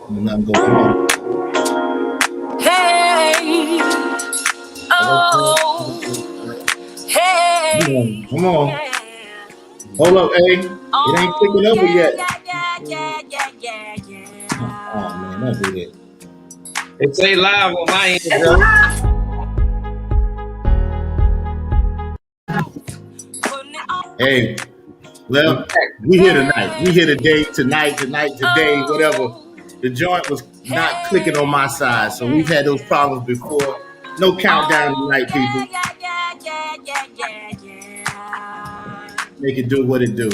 Nothing go. Come on. Hey. Oh. Hey. Come on. Hold up, A. It ain't clicking over yet. Oh man, don't do that. It's a live on my end, bro. Hey, well, we here tonight. We here today, today, whatever. The joint was not clicking on my side, so we've had those problems before. No countdown tonight, people. Make it do what it do.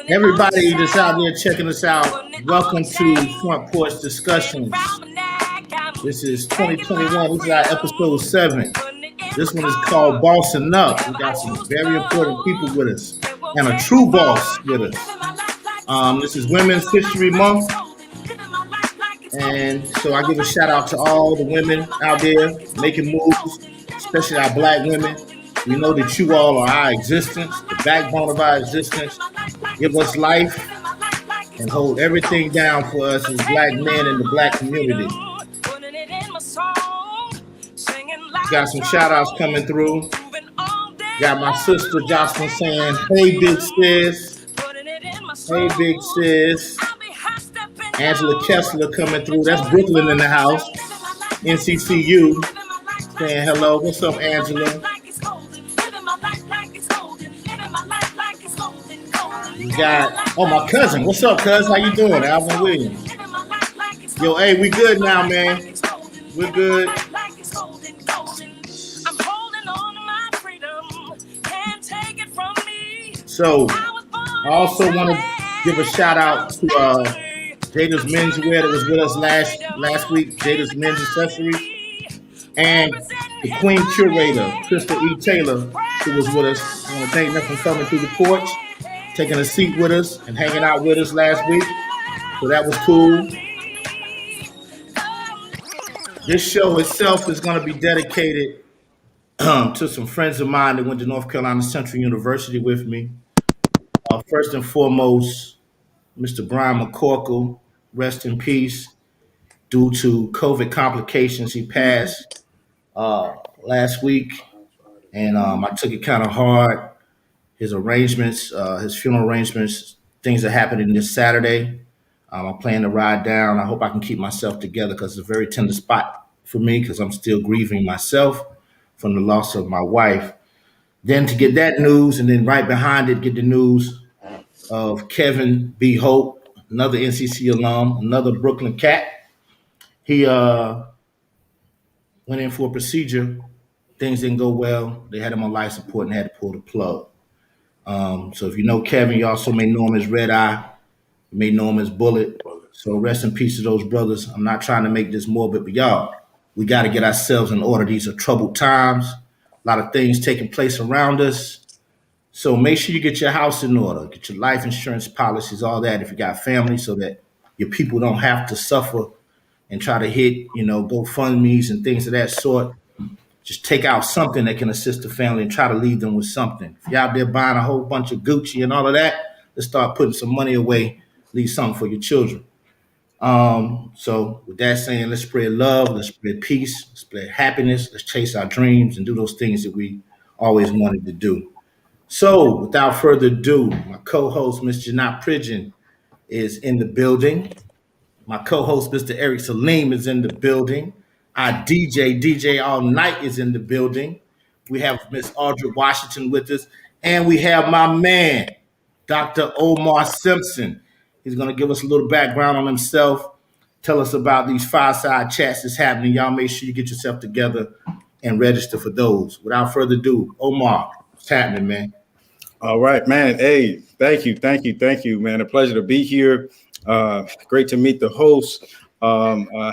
Everybody that's out there checking us out, welcome to Front Porch Discussions. This is 2021. This is our episode 7. This one is called Bossing Up. We got some very important people with us and a true boss with us. This is Women's History Month. And so I give a shout out to all the women out there making moves, especially our black women. We know that you all are our existence, the backbone of our existence. Give us life and hold everything down for us as black men in the black community. Got some shout outs coming through. Got my sister Jocelyn saying, hey, big sis. Hey, big sis. Angela Kessler coming through. That's Brooklyn in the house. NCCU saying hello. What's up, Angela? We got, my cousin. What's up, cuz? How you doing? Alvin Williams. Yo, hey, we good now, man. We're good. So, I also want to give a shout out to Jada's Menswear that was with us last week, Jada's Men's Accessories, and the Queen Curator, Crystal E. Taylor, who was with us. I want to thank them for coming through the porch, taking a seat with us, and hanging out with us last week. So that was cool. This show itself is going to be dedicated to some friends of mine that went to North Carolina Central University with me. First and foremost, Mr. Brian McCorkle, rest in peace. Due to COVID complications, he passed last week, and I took it kind of hard. His arrangements, his funeral arrangements, things are happening this Saturday. I plan to ride down. I hope I can keep myself together because it's a very tender spot for me because I'm still grieving myself from the loss of my wife. Then to get that news, and then right behind it, get the news of Kevin B. Holt, another NCC alum, another Brooklyn cat. He went in for a procedure. Things didn't go well. They had him on life support and had to pull the plug. So if you know Kevin, you also may know him as Red Eye. You may know him as Bullet. So rest in peace to those brothers. I'm not trying to make this morbid, but y'all, we got to get ourselves in order. These are troubled times. A lot of things taking place around us. So make sure you get your house in order, get your life insurance policies, all that, if you got family, so that your people don't have to suffer and try to hit, GoFundMes and things of that sort. Just take out something that can assist the family and try to leave them with something. If you're out there buying a whole bunch of Gucci and all of that, let's start putting some money away, leave something for your children. So with that saying, let's spread love, let's spread peace, let's spread happiness, let's chase our dreams and do those things that we always wanted to do. So without further ado, my co-host, Ms. Janat Pridgen, is in the building. My co-host, Mr. Eric Saliim, is in the building. Our DJ Allnite is in the building. We have Miss Audra Washington with us. And we have my man, Dr. Omar Simpson. He's going to give us a little background on himself, tell us about these fireside chats that's happening. Y'all make sure you get yourself together and register for those. Without further ado, Omar, what's happening, man? All right, man. Hey, thank you, man. A pleasure to be here. Great to meet the host.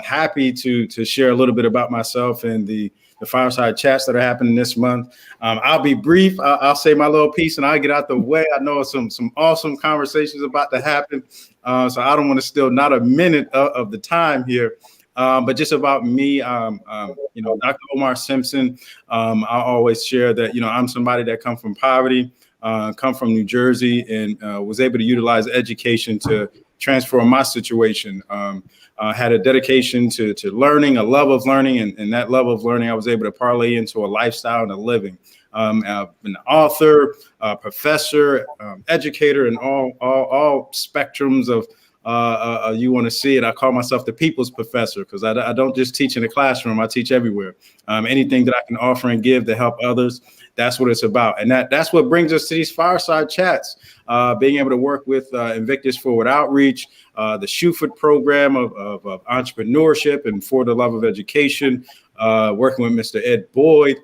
Happy to share a little bit about myself and the fireside chats that are happening this month. I'll be brief. I'll say my little piece and I'll get out the way. I know some awesome conversations about to happen. So I don't want to steal not a minute of the time here. But just about me, Dr. Omar Simpson, I always share that, I'm somebody that comes from poverty. come from New Jersey, and was able to utilize education to transform my situation. Had a dedication to learning, a love of learning, and that love of learning I was able to parlay into a lifestyle and a living. An author, professor, educator, and all spectrums of you want to see it. I call myself the people's professor because I don't just teach in the classroom. I teach everywhere. Anything that I can offer and give to help others, that's what it's about. And that's what brings us to these fireside chats, being able to work with iNvictus Forward Outreach, the Shuford program of entrepreneurship and For the Love of Education, working with Mr. Ed Boyd,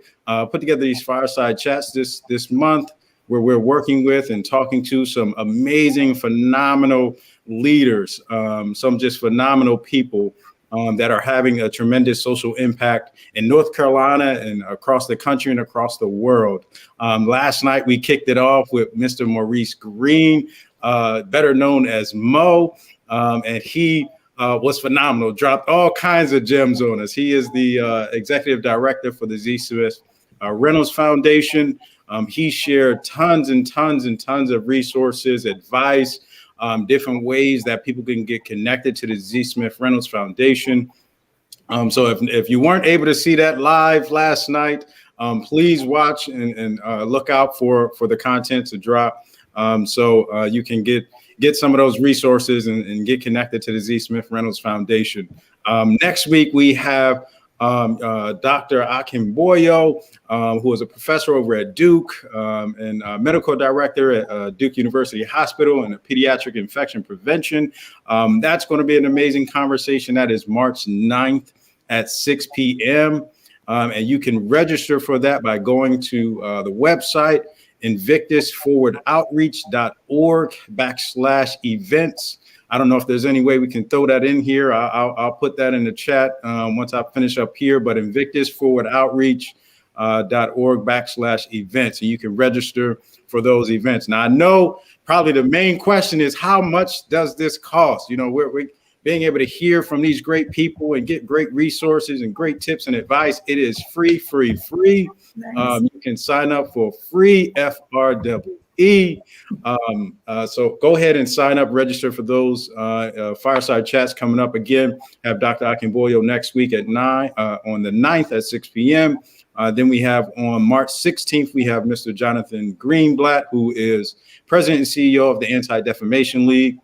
put together these fireside chats this month where we're working with and talking to some amazing, phenomenal leaders, some just phenomenal people that are having a tremendous social impact in North Carolina and across the country and across the world. Last night, we kicked it off with Mr. Maurice Green, better known as Mo, and he was phenomenal, dropped all kinds of gems on us. He is the executive director for the Z. Smith Reynolds Foundation. He shared tons and tons and tons of resources, advice, different ways that people can get connected to the Z. Smith Reynolds Foundation. So if you weren't able to see that live last night, please watch and look out for the content to drop, so you can get some of those resources and get connected to the Z. Smith Reynolds Foundation. Next week, we have Dr. Akimboyo, who is a professor over at Duke and medical director at Duke University Hospital and a pediatric infection prevention. That's going to be an amazing conversation. That is March 9th at 6 p.m. And you can register for that by going to the website, invictusforwardoutreach.org/events. I don't know if there's any way we can throw that in here. I'll put that in the chat once I finish up here, but invictusforwardoutreach.org/events. And you can register for those events. Now, I know probably the main question is, how much does this cost? You know, we're being able to hear from these great people and get great resources and great tips and advice. It is free. Nice. You can sign up for free FRW. So go ahead and sign up, register for those fireside chats coming up. Again, have Dr. Akimboyo next week at 9 on the 9th at 6 p.m. Then we have on March 16th, we have Mr. Jonathan Greenblatt, who is president and CEO of the Anti-Defamation League.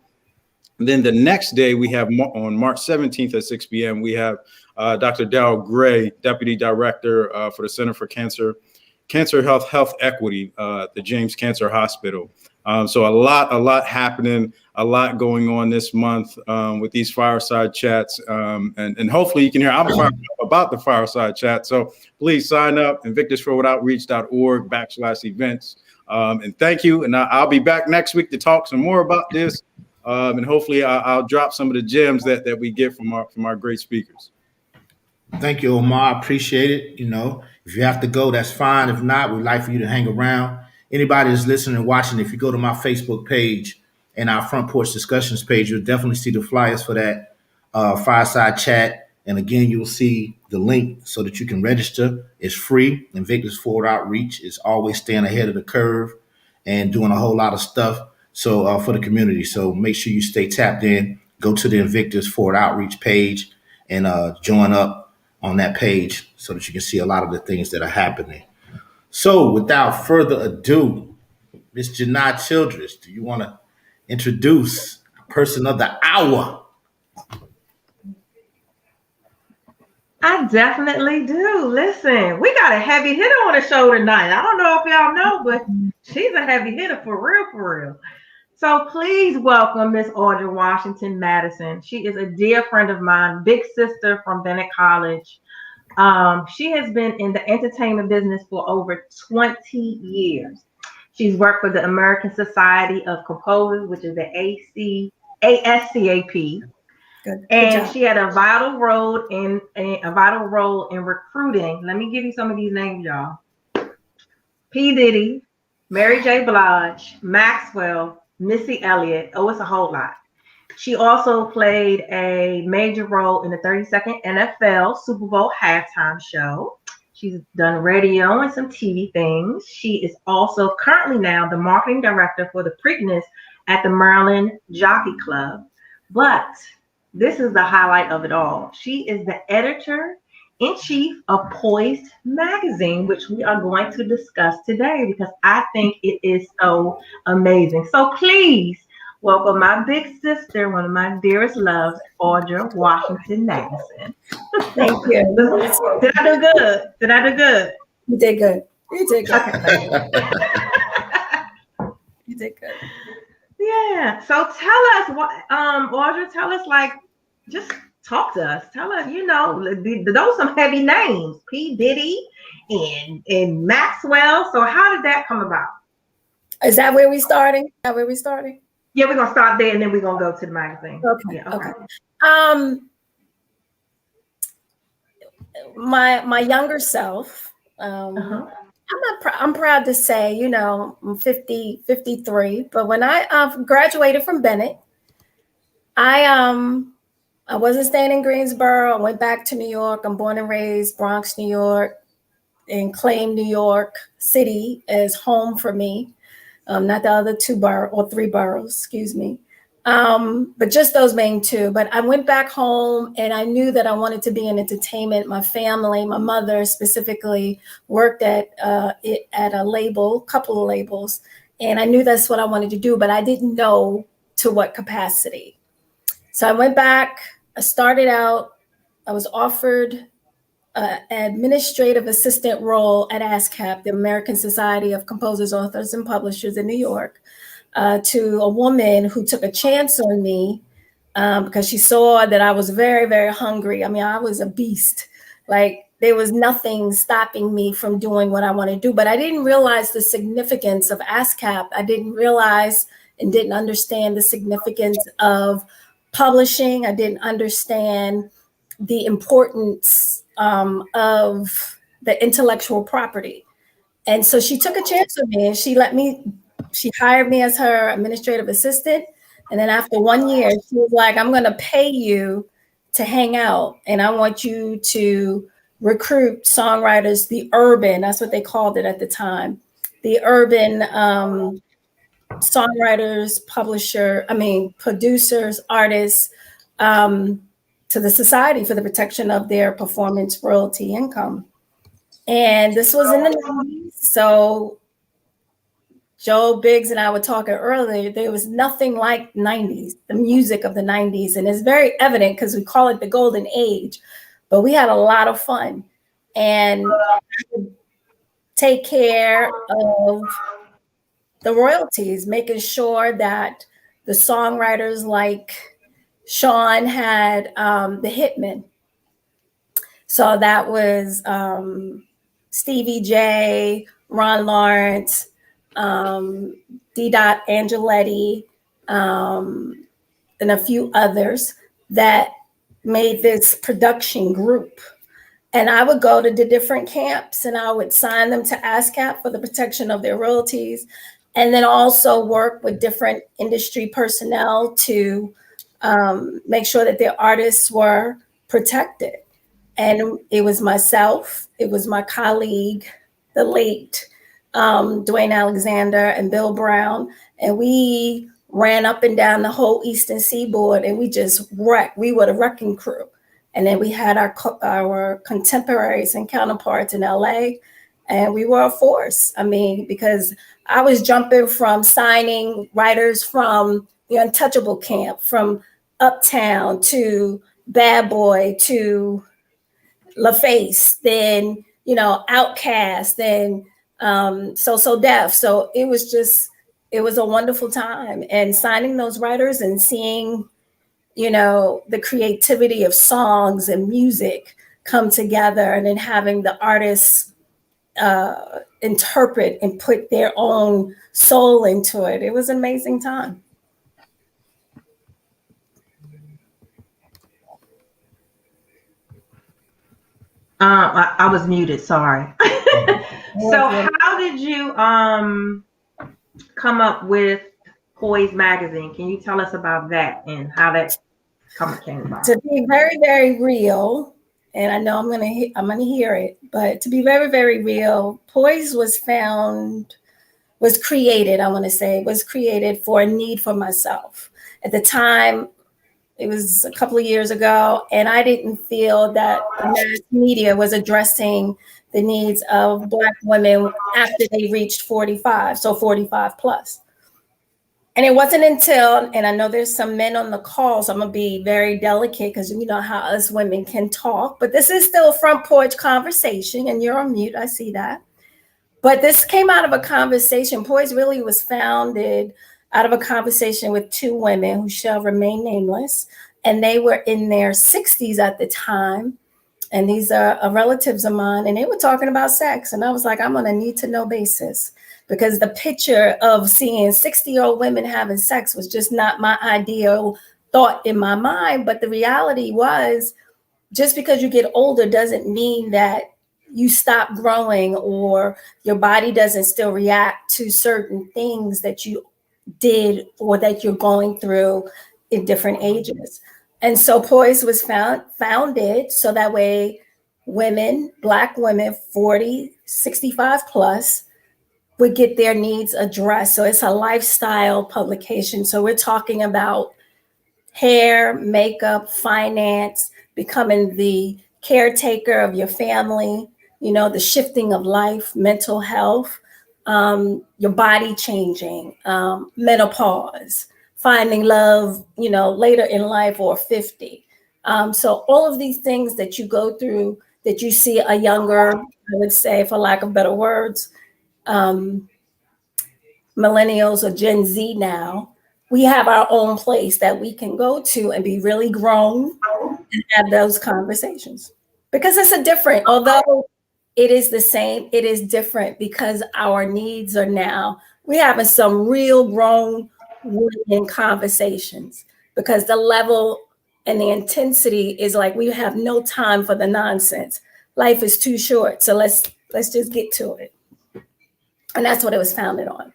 And then the next day we have on March 17th at 6 p.m. we have Dr. Darrell Gray, Deputy Director for the Center for Cancer Health Equity, the James Cancer Hospital. So a lot happening, a lot going on this month with these fireside chats. And hopefully you can hear, I'm fired up about the fireside chat. So please sign up, invictusforwardoutreach.org/events. And thank you. And I'll be back next week to talk some more about this. And hopefully I'll drop some of the gems that we get from our great speakers. Thank you, Omar. I appreciate it. You know, if you have to go, that's fine. If not, we'd like for you to hang around. Anybody that's listening and watching, if you go to my Facebook page and our Front Porch Discussions page, you'll definitely see the flyers for that fireside chat. And again, you'll see the link so that you can register. It's free. iNvictus Forward Outreach is always staying ahead of the curve and doing a whole lot of stuff for the community. So make sure you stay tapped in. Go to the iNvictus Forward Outreach page and join up on that page so that you can see a lot of the things that are happening. So without further ado, Ms. Janai Childress, do you want to introduce person of the hour? I definitely do. Listen, we got a heavy hitter on the show tonight. I don't know if y'all know, but she's a heavy hitter for real. So please welcome Miss Audra Washington Madison. She is a dear friend of mine, big sister from Bennett College. She has been in the entertainment business for over 20 years. She's worked for the American Society of Composers, which is the ASCAP. Good and she had a vital role in recruiting. Let me give you some of these names, y'all. P. Diddy, Mary J. Blige, Maxwell, Missy Elliott. Oh, it's a whole lot. She also played a major role in the 32nd NFL Super Bowl halftime show. She's done radio and some TV things. She is also currently now the marketing director for the Preakness at the Maryland Jockey Club. But this is the highlight of it all. She is the editor-in-chief of Poised magazine, which we are going to discuss today because I think it is so amazing. So please welcome my big sister, one of my dearest loves, Audra Washington, Madison. Thank you. Did I do good? Did I do good? You did good. You did good. Okay. You did good. Yeah. So tell us what, Audra, tell us, like, just talk to us. Tell us, you know, those some heavy names, P. Diddy and Maxwell. So how did that come about? Is that where we starting? Is that where we starting? Yeah, we're gonna start there and then we're gonna go to the magazine. Okay. Yeah, okay. My younger self, I'm proud to say, you know, I'm 53, but when I graduated from Bennett, I wasn't staying in Greensboro. I went back to New York. I'm born and raised Bronx, New York, and claim New York City as home for me. Not the other three boroughs, excuse me. But just those main two. But I went back home and I knew that I wanted to be in entertainment. My family, my mother specifically, worked at a label, couple of labels. And I knew that's what I wanted to do, but I didn't know to what capacity. So I went back, I started out, I was offered an administrative assistant role at Ascap, the American Society of Composers, Authors, and Publishers in New York, to a woman who took a chance on me because she saw that I was very, very hungry. I mean, I was a beast. Like, there was nothing stopping me from doing what I want to do, but I didn't realize the significance of Ascap. I didn't realize and didn't understand the significance of publishing. I didn't understand the importance of the intellectual property. And so she took a chance on me and she hired me as her administrative assistant. And then after 1 year, she was like, I'm going to pay you to hang out. And I want you to recruit songwriters, the urban, that's what they called it at the time, the urban songwriters, producers, artists, to the Society for the Protection of Their Performance Royalty Income. And this was in the 90s. So Joe Biggs and I were talking earlier, there was nothing like 90s, the music of the 90s. And it's very evident because we call it the golden age, but we had a lot of fun and take care of the royalties, making sure that the songwriters like Sean had the Hitmen. So that was Stevie J, Ron Lawrence, D. Angeletti, and a few others that made this production group. And I would go to the different camps and I would sign them to ASCAP for the protection of their royalties, and then also work with different industry personnel to make sure that their artists were protected. And it was myself, it was my colleague, the late Dwayne Alexander and Bill Brown, and we ran up and down the whole Eastern Seaboard and we just wrecked. We were the wrecking crew. And then we had our contemporaries and counterparts in LA, and we were a force. I mean, because I was jumping from signing writers from the Untouchable camp, from Uptown to Bad Boy to LaFace, then, you know, Outkast, then So Def. So it was a wonderful time. And signing those writers and seeing, you know, the creativity of songs and music come together, and then having the artists interpret and put their own soul into it. It was an amazing time. I was muted, sorry. So how did you come up with Poised magazine? Can you tell us about that and how that came about? To be very, very real and I know I'm gonna hear it, but to be very, very real, Poised was created for a need for myself. At the time, it was a couple of years ago, and I didn't feel that the mass media was addressing the needs of Black women after they reached 45, so 45 plus. And it wasn't until, and I know there's some men on the call, so I'm gonna be very delicate because you know how us women can talk, but this is still a front porch conversation, and you're on mute, I see that. But this came out of a conversation. Poised really was founded out of a conversation with two women who shall remain nameless, and they were in their 60s at the time. And these are relatives of mine, and they were talking about sex. And I was like, I'm on a need to know basis, because the picture of seeing 60-year-old women having sex was just not my ideal thought in my mind. But the reality was, just because you get older doesn't mean that you stop growing or your body doesn't still react to certain things that you did or that you're going through in different ages. And so Poised was founded so that way women, Black women, 40, 65 plus, would get their needs addressed. So it's a lifestyle publication. So we're talking about hair, makeup, finance, becoming the caretaker of your family, you know, the shifting of life, mental health, your body changing, menopause, finding love, you know, later in life or 50. So all of these things that you go through, that you see a younger, I would say, for lack of better words, millennials or Gen Z now, we have our own place that we can go to and be really grown and have those conversations. Because it's a different, although it is the same, it is different because our needs are now, we're having some real grown women conversations because the level and the intensity is like, we have no time for the nonsense. Life is too short. So let's just get to it. And that's what it was founded on.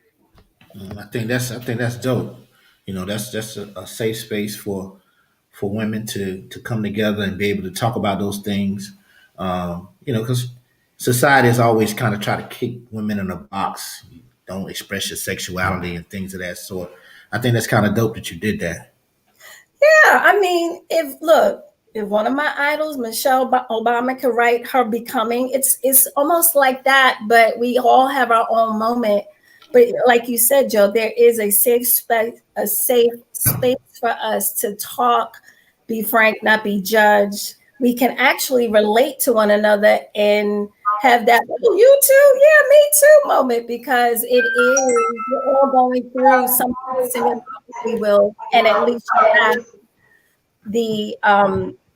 I think that's dope. You know, that's just a safe space for women to come together and be able to talk about those things. You know, because society has always kind of tried to kick women in a box. You don't express your sexuality and things of that sort. I think that's kind of dope that you did that. Yeah, I mean, if one of my idols, Michelle Obama, could write her Becoming, it's almost like that, but we all have our own moment. But like you said, Joe, there is a safe space for us to talk, be frank, not be judged. We can actually relate to one another and have that, oh, you too, yeah, me too moment, because we're all going through something similar, we will, and at least have the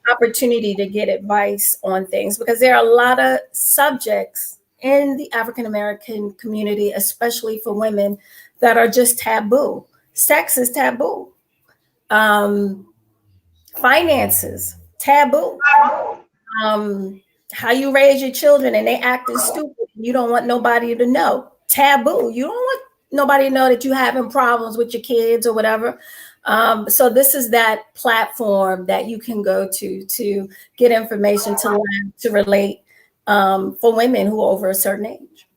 opportunity to get advice on things, because there are a lot of subjects in the African-American community, especially for women, that are just taboo. Sex is taboo. Finances, taboo. How you raise your children and they acting stupid, you don't want nobody to know. Taboo. You don't want nobody to know that you're having problems with your kids or whatever. So this is that platform that you can go to get information, to learn, to relate, for women who are over a certain age.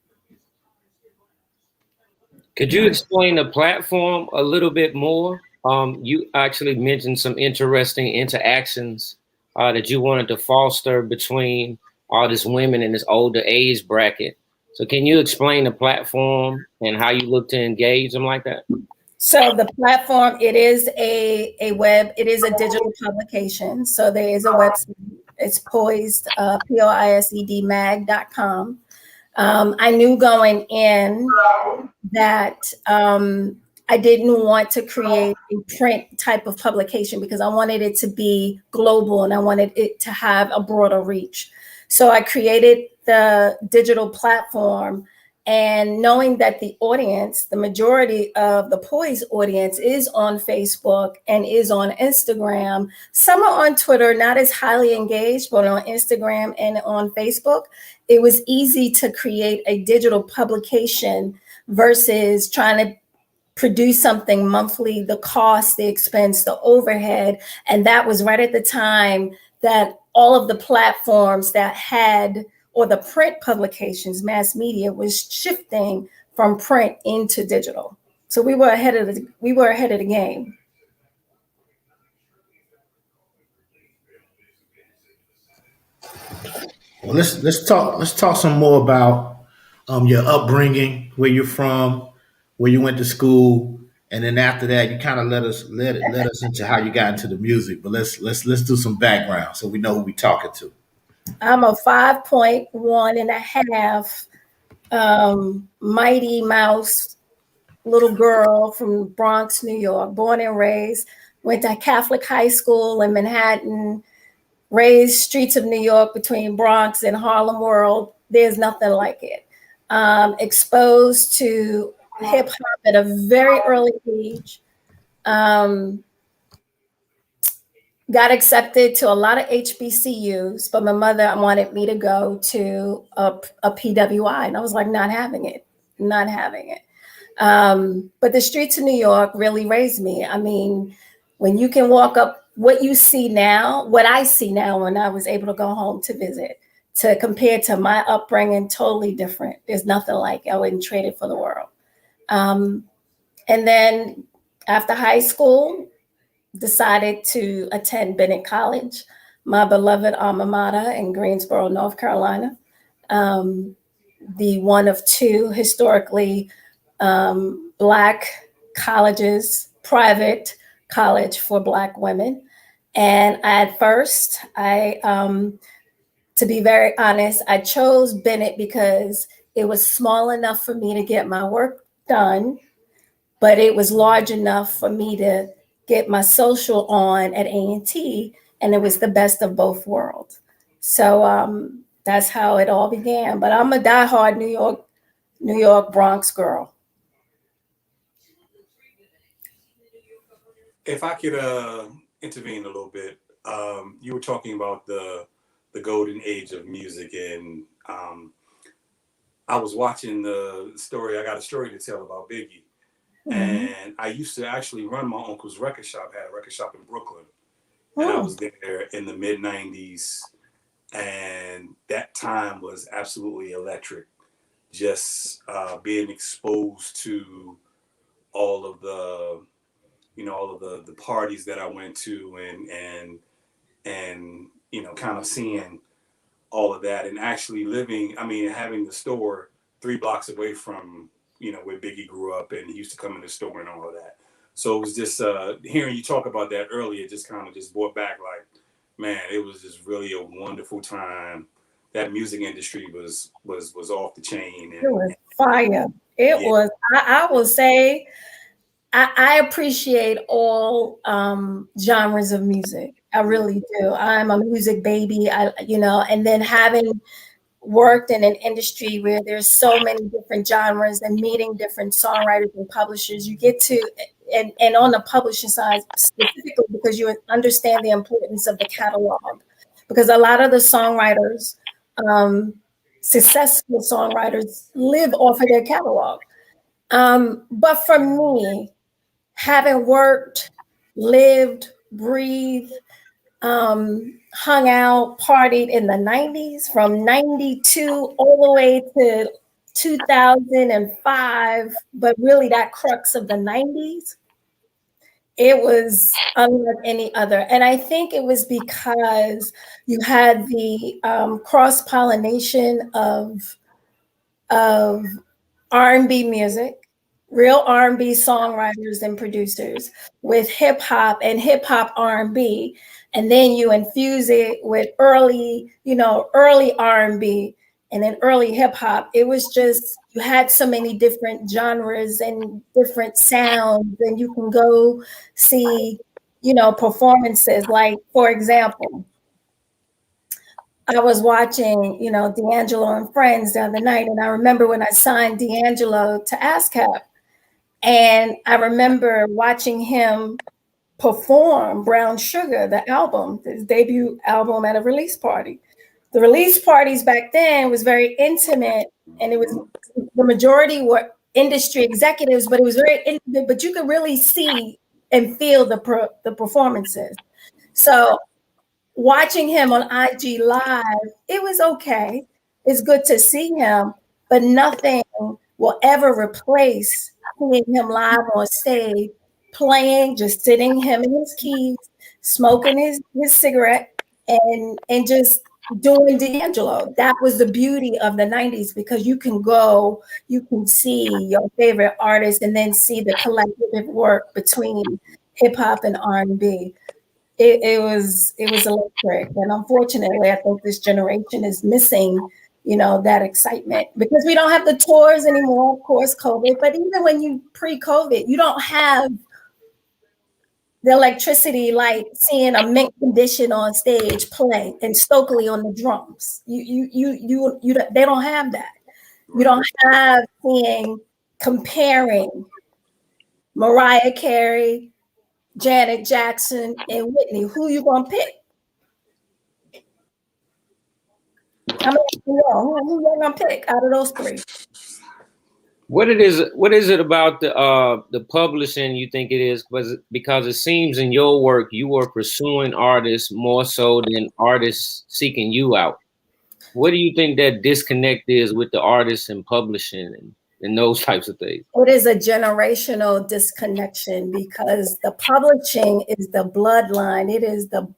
Could you explain the platform a little bit more? You actually mentioned some interesting interactions that you wanted to foster between all these women in this older age bracket. So can you explain the platform and how you look to engage them like that? So the platform, it is a digital publication. So there is a website. It's Poised, Poised mag.com. I knew going in that I didn't want to create a print type of publication because I wanted it to be global and I wanted it to have a broader reach. So I created the digital platform, and knowing that the audience, the majority of the Poised audience, is on Facebook and is on Instagram. Some are on Twitter, not as highly engaged, but on Instagram and on Facebook, it was easy to create a digital publication versus trying to produce something monthly, the cost, the expense, the overhead. And that was right at the time that all of the platforms that had, or the print publications, mass media was shifting from print into digital. So we were ahead of the game. Well, let's talk some more about your upbringing, where you're from, where you went to school, and then after that, you kind of let us into how you got into the music. But let's do some background so we know who we talking to. I'm a 5.1 and a half Mighty Mouse little girl from Bronx, New York, born and raised, went to Catholic high school in Manhattan, raised streets of New York between Bronx and Harlem World. There's nothing like it. Exposed to hip hop at a very early age. Got accepted to a lot of HBCUs, but my mother wanted me to go to a PWI, and I was like, not having it. But the streets of New York really raised me. I mean, when you can walk up, what I see now when I was able to go home to visit, to compare to my upbringing, totally different. There's nothing like it. I wouldn't trade it for the world. And then after high school, decided to attend Bennett College, my beloved alma mater in Greensboro, North Carolina. The one of two historically Black colleges, private college for Black women. And at first, to be very honest, I chose Bennett because it was small enough for me to get my work done, but it was large enough for me to get my social on at A&T, and it was the best of both worlds. So that's how it all began. But I'm a diehard New York Bronx girl. If I could intervene a little bit, you were talking about the golden age of music, and I was watching the story. I got a story to tell about Biggie. And I used to actually run my uncle's record shop, had a record shop in Brooklyn. And I was there in the mid 90s. And that time was absolutely electric. Just being exposed to all of the parties that I went to and kind of seeing all of that, and actually having the store 3 blocks away from where Biggie grew up, and he used to come in the store and all of that. So it was just hearing you talk about that earlier, just kind of just brought back, like, man, it was just really a wonderful time. That music industry was off the chain. And, it was fire. It was. I will say, I appreciate all genres of music. I really do. I'm a music baby. And then having worked in an industry where there's so many different genres and meeting different songwriters and publishers, you get to, and on the publishing side specifically, because you understand the importance of the catalog, because a lot of the songwriters, successful songwriters, live off of their catalog. But for me, having worked, lived, breathed, hung out, partied in the 90s, from 92 all the way to 2005, but really that crux of the 90s, it was unlike any other. And I think it was because you had the cross-pollination of R&B music, real R&B songwriters and producers, with hip hop and hip hop R&B, and then you infuse it with early R&B and then early hip hop. It was just, you had so many different genres and different sounds, and you can go see, performances. Like, for example, I was watching, D'Angelo and Friends the other night, and I remember when I signed D'Angelo to Ascap, and I remember watching him perform Brown Sugar, the album, his debut album, at a release party. The release parties back then was very intimate, and it was, the majority were industry executives, but it was very intimate, but you could really see and feel the performances. So watching him on IG Live, it was okay. It's good to see him, but nothing will ever replace seeing him live on stage, playing, just sitting him in his keys, smoking his cigarette, and just doing D'Angelo. That was the beauty of the 90s, because you can go, you can see your favorite artist and then see the collective work between hip hop and R&B. It was electric. And unfortunately, I think this generation is missing, that excitement, because we don't have the tours anymore, of course, COVID. But even when you pre-COVID, you don't have the electricity like seeing a mint condition on stage play and Stokely on the drums. They don't have that. You don't have comparing Mariah Carey, Janet Jackson, and Whitney. Who you gonna pick? Who you gonna pick out of those three? What is it about the publishing you think it is? Because it seems in your work you are pursuing artists more so than artists seeking you out. What do you think that disconnect is with the artists and publishing and those types of things? It is a generational disconnection, because the publishing is the bloodline. It is the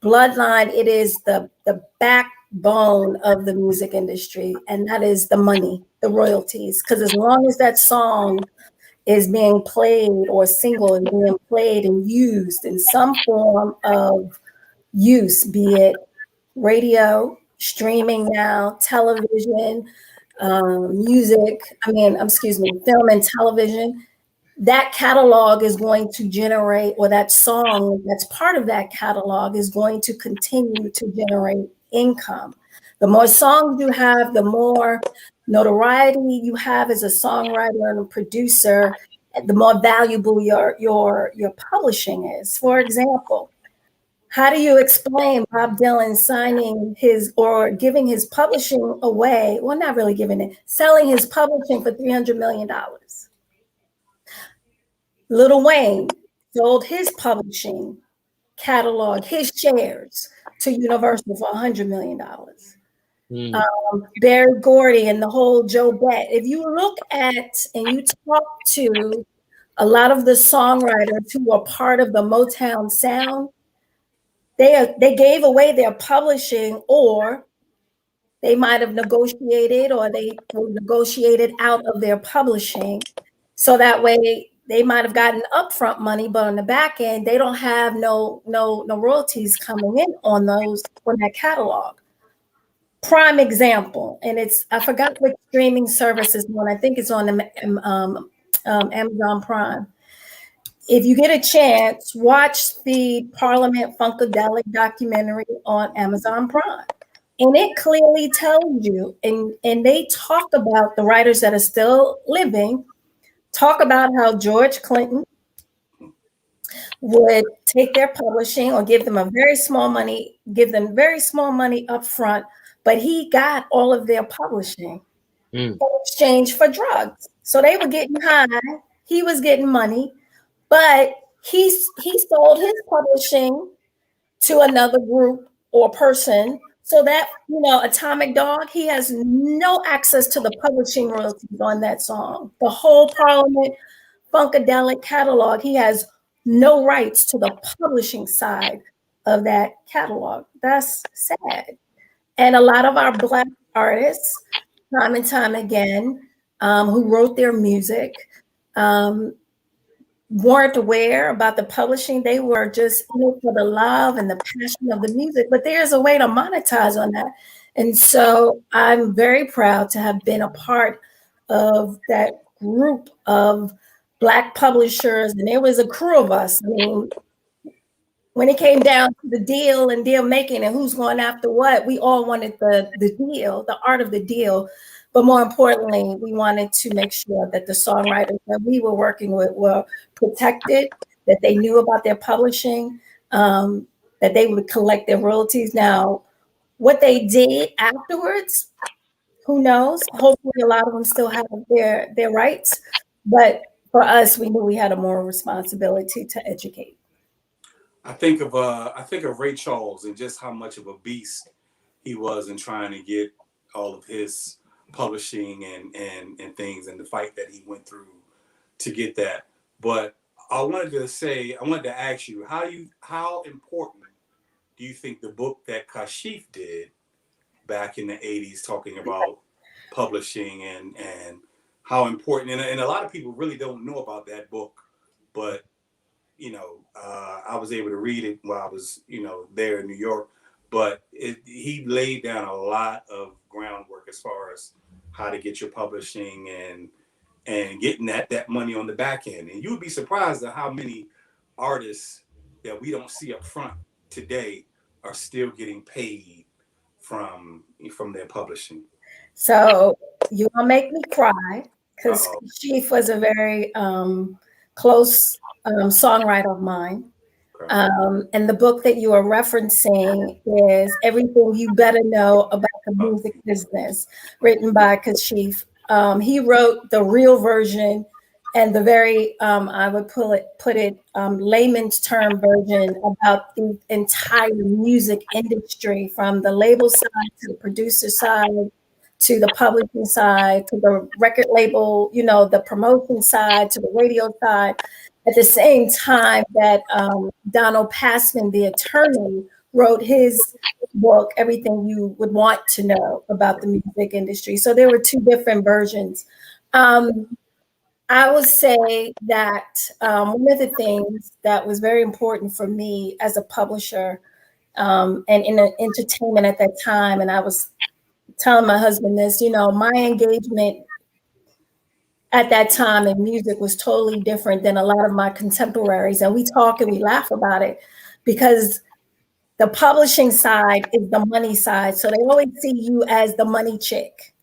bloodline. It is the backbone of the music industry, and that is the money, the royalties. Because as long as that song is being played, or single is being played and used in some form of use, be it radio, streaming now, television, music, film and television, that catalog is going to generate, or that song that's part of that catalog is going to continue to generate income. The more songs you have, the more notoriety you have as a songwriter and a producer, the more valuable your publishing is. For example, how do you explain Bob Dylan signing giving his publishing away? Well, not really giving it, selling his publishing for $300 million. Lil Wayne sold his publishing catalog, his shares, to Universal for $100 million. Barry Gordy and the whole Joe Bett. If you look at and you talk to a lot of the songwriters who are part of the Motown sound, they gave away their publishing, or they might have negotiated, or they were negotiated out of their publishing. So that way they might have gotten upfront money, but on the back end, they don't have no royalties coming in on that catalog. Prime example, and I forgot which streaming service is on. I think it's on Amazon Prime. If you get a chance, watch the Parliament Funkadelic documentary on Amazon Prime. And it clearly tells you, and they talk about the writers that are still living, talk about how George Clinton would take their publishing or give them very small money up front, but he got all of their publishing in exchange for drugs. So they were getting high, he was getting money, but he sold his publishing to another group or person, so that, Atomic Dog, he has no access to the publishing royalties on that song. The whole Parliament Funkadelic catalog, he has no rights to the publishing side of that catalog. That's sad. And a lot of our Black artists, time and time again, who wrote their music, weren't aware about the publishing. They were just for the love and the passion of the music, but there's a way to monetize on that. And so I'm very proud to have been a part of that group of Black publishers. And there was a crew of us. I mean, when it came down to the deal and deal making and who's going after what, we all wanted the deal, the art of the deal. But more importantly, we wanted to make sure that the songwriters that we were working with were protected, that they knew about their publishing, that they would collect their royalties. Now, what they did afterwards, who knows? Hopefully a lot of them still have their rights. But for us, we knew we had a moral responsibility to educate. I think of Ray Charles and just how much of a beast he was in trying to get all of his publishing and things, and the fight that he went through to get that. But I wanted to ask you, how important do you think the book that Kashif did back in the 80s, talking about publishing and how important, and a lot of people really don't know about that book, but I was able to read it while I was, there in New York, but he laid down a lot of groundwork as far as how to get your publishing and getting that money on the back end. And you would be surprised at how many artists that we don't see up front today are still getting paid from their publishing. So you gonna make me cry, because Chief was a very close songwriter of mine. And the book that you are referencing is Everything You Better Know About the Music Business, written by Kashif. He wrote the real version and the very, I would put it layman's term version about the entire music industry, from the label side to the producer side, to the publishing side, to the record label, the promotion side, to the radio side. At the same time that Donald Passman, the attorney, wrote his book, Everything You Would Want to Know About the Music Industry. So there were two different versions. I would say that one of the things that was very important for me as a publisher and in entertainment at that time, and I was telling my husband this, my engagement at that time in music was totally different than a lot of my contemporaries. And we talk and we laugh about it because the publishing side is the money side. So they always see you as the money chick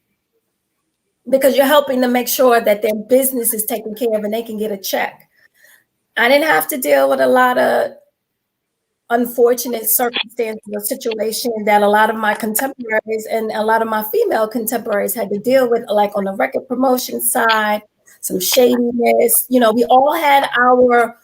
because you're helping them make sure that their business is taken care of and they can get a check. I didn't have to deal with a lot of unfortunate circumstances or situation that a lot of my contemporaries and a lot of my female contemporaries had to deal with, like on the record promotion side, some shadiness. We all had our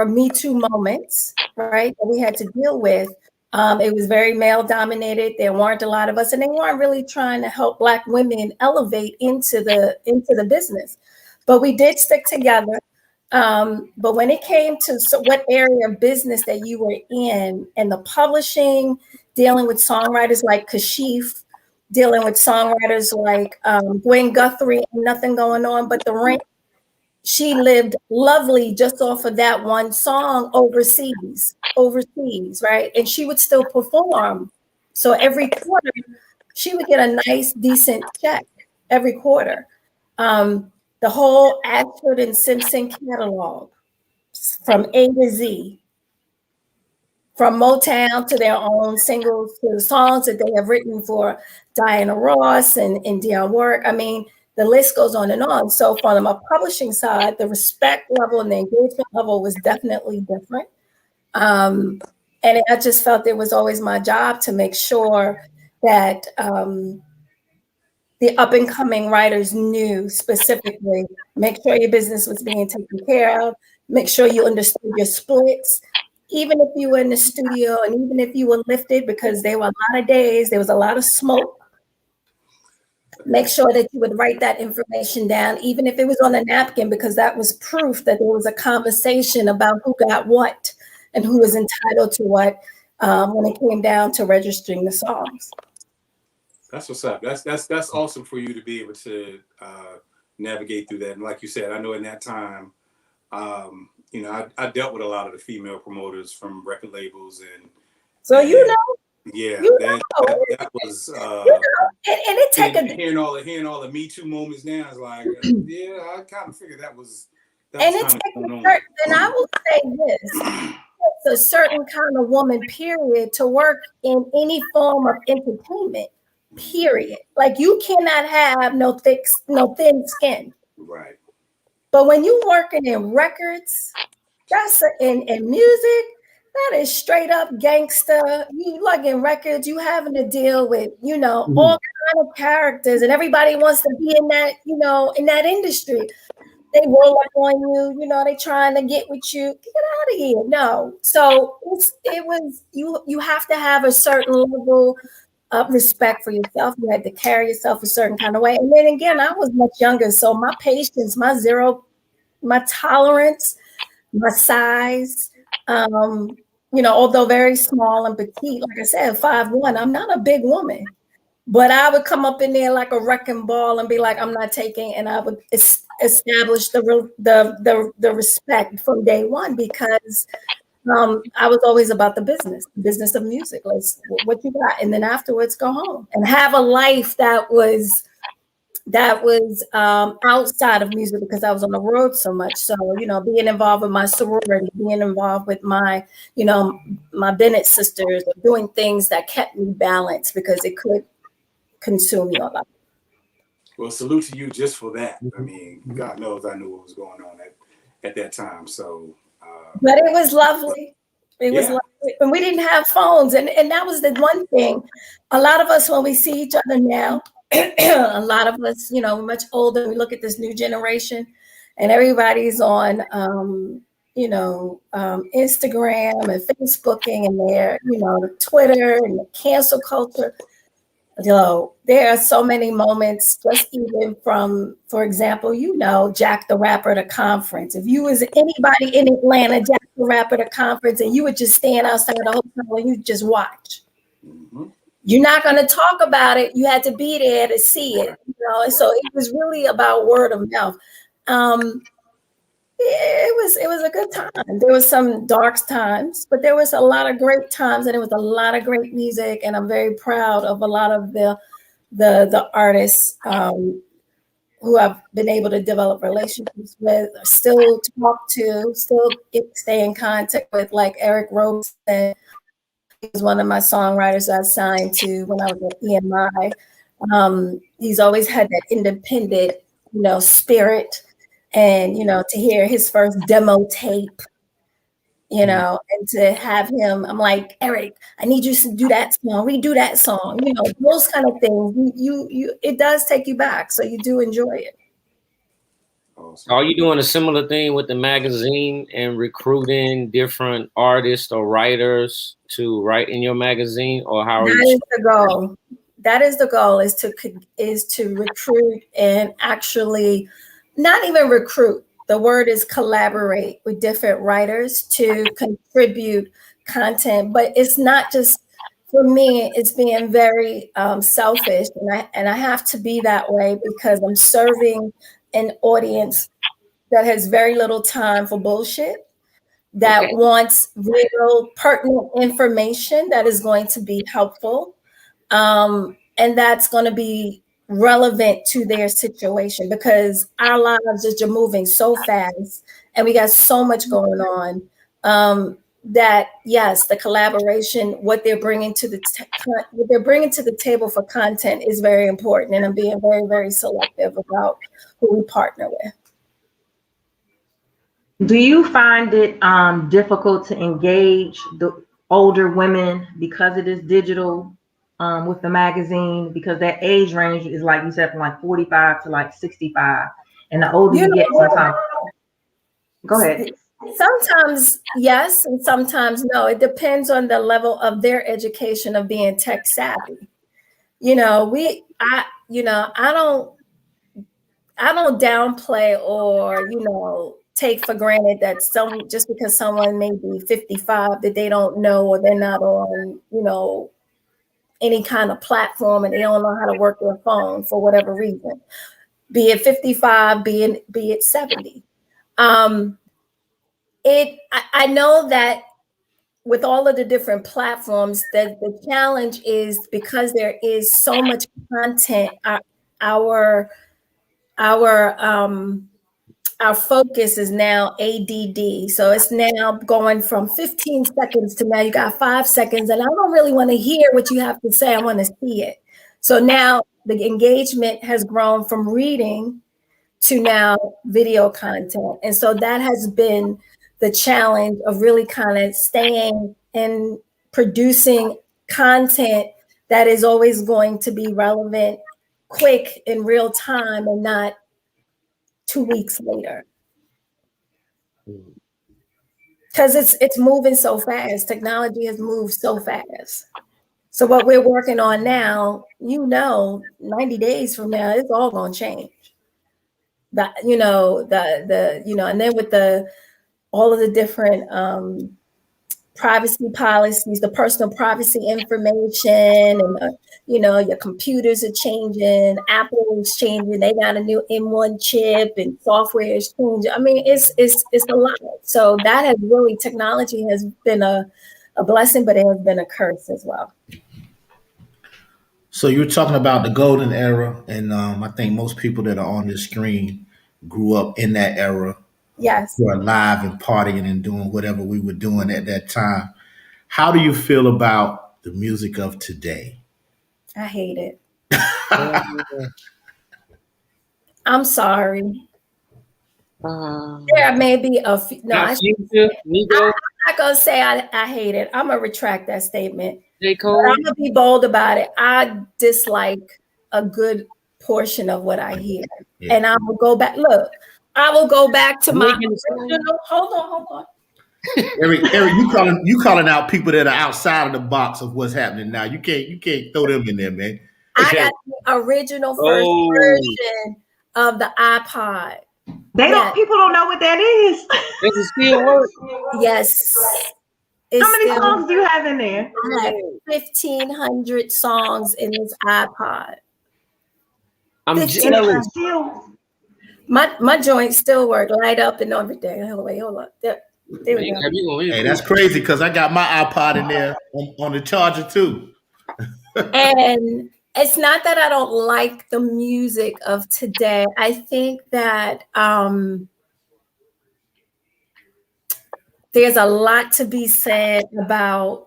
Me Too moments, right, that we had to deal with. It was very male dominated. There weren't a lot of us, and they weren't really trying to help Black women elevate into the business. But we did stick together. But when it came to what area of business that you were in, and the publishing, dealing with songwriters like Kashif, dealing with songwriters like Gwen Guthrie, nothing going on but the rent. She lived lovely just off of that one song overseas, right? And she would still perform. So every quarter, she would get a nice, decent check every quarter. The whole Ashford and Simpson catalog, from A to Z, from Motown to their own singles to the songs that they have written for Diana Ross and Dionne Warwick. I mean, the list goes on and on. So from a publishing side, the respect level and the engagement level was definitely different. And I just felt it was always my job to make sure that the up and coming writers knew specifically, make sure your business was being taken care of, make sure you understood your splits, even if you were in the studio and even if you were lifted, because there were a lot of days, there was a lot of smoke. Make sure that you would write that information down, even if it was on a napkin, because that was proof that there was a conversation about who got what and who was entitled to what when it came down to registering the songs. That's what's up. That's awesome for you to be able to navigate through that. And like you said, I know in that time, I dealt with a lot of the female promoters from record labels, and so that was and it took hearing all the Me Too moments now is like I kind of figured that was and it takes and I will say this. It's a certain kind of woman, period, to work in any form of entertainment, period. Like, you cannot have no thin skin. Right. But when you working in records, that's in music, that is straight up gangster. You lugging records, you having to deal with, all kind of characters, and everybody wants to be in that, in that industry. they roll up on you, you know, they trying to get with you. Get out of here. No. So it was you have to have a certain level of respect for yourself. You had to carry yourself a certain kind of way. And then again, I was much younger. So my patience, my tolerance, my size, you know, although very small and petite, like I said, 5'1", I'm not a big woman. But I would come up in there like a wrecking ball and be like, I'm not taking, and I would establish the respect from day one, because I was always about the business of music. Let's what you got, and then afterwards go home and have a life that was outside of music, because I was on the road so much. So, you know, being involved with my sorority, being involved with my, you know, my Bennett sisters, doing things that kept me balanced, because it could consume your life. Well, salute to you just for that. I mean, God knows I knew what was going on at that time. So, but it was lovely. It was lovely. And we didn't have phones. And that was the one thing. A lot of us, when we see each other now, a lot of us, you know, much older, we look at this new generation and everybody's on, you know, Instagram and Facebooking, and they're, you know, Twitter and the cancel culture. You know, there are so many moments, just even from, for example, you know, Jack the Rapper at a conference. If you was anybody in Atlanta, Jack the Rapper at a conference, and you would just stand outside the hotel and you just watch. Mm-hmm. You're not going to talk about it. You had to be there to see it, you know. And so it was really about word of mouth. It was a good time. There was some dark times, but there was a lot of great times, and it was a lot of great music. And I'm very proud of a lot of the artists who I've been able to develop relationships with, still talk to, still stay in contact with, like Eric Robeson. He was one of my songwriters I signed to when I was at EMI. He's always had that independent, you know, spirit. And, you know, to hear his first demo tape, you know, and to have him, I'm like, Eric, I need you to do that song, redo that song, you know, those kind of things. You it does take you back. So you do enjoy it. Awesome. Are you doing a similar thing with the magazine and recruiting different artists or writers to write in your magazine, or how are you? That is the goal. That is the goal, is to recruit and actually not even recruit. The word is collaborate with different writers to contribute content. But it's not just, for me, it's being very selfish. And I have to be that way, because I'm serving an audience that has very little time for bullshit, that wants real pertinent information that is going to be helpful. And that's going to be relevant to their situation, because our lives are just moving so fast and we got so much going on, that yes, the collaboration, what they're bringing to the table for content is very important. And I'm being very, very selective about who we partner with. Do you find it difficult to engage the older women because it is digital? With the magazine, because that age range is, like you said, from like 45 to like 65, and the older you get, sometimes. Go ahead. Sometimes yes, and sometimes no. It depends on the level of their education of being tech savvy. You know, I don't downplay or, you know, take for granted that just because someone may be 55 that they don't know, or they're not on, you know, any kind of platform, and they don't know how to work their phone for whatever reason, be it 55, be it 70. I know that with all of the different platforms, that the challenge is, because there is so much content, our focus is now ADD. So it's now going from 15 seconds to now you got 5 seconds, and I don't really want to hear what you have to say. I want to see it. So now the engagement has grown from reading to now video content. And so that has been the challenge of really kind of staying and producing content that is always going to be relevant, quick, in real time, and not 2 weeks later. Because it's moving so fast. Technology has moved so fast. So what we're working on now, 90 days from now, it's all going to change. That, and then with all of the different privacy policies, the personal privacy information, and your computers are changing. Apple is changing. They got a new M1 chip, and software is changing. I mean, it's a lot. So that has really, technology has been a blessing, but it has been a curse as well. So you're talking about the golden era, and I think most people that are on this screen grew up in that era. Yes. Who are alive and partying and doing whatever we were doing at that time. How do you feel about the music of today? I hate it. I'm sorry. There may be a few. No, I'm not going to say I hate it. I'm going to retract that statement. But I'm going to be bold about it. I dislike a good portion of what I hear. Yeah. And I will go back. Look, I will go back to my original. Hold on. Eric, you calling out people that are outside of the box of what's happening now. You can't throw them in there, man. I got the original first version of the iPod. People don't know what that is. Does it still work? Yes. How many songs do you have in there? I have 1,500 songs in this iPod. I'm jealous. My joints still work, light up and everything. Hold up. There we go. Hey, that's crazy because I got my iPod in there on the charger too. And it's not that I don't like the music of today. I think that there's a lot to be said about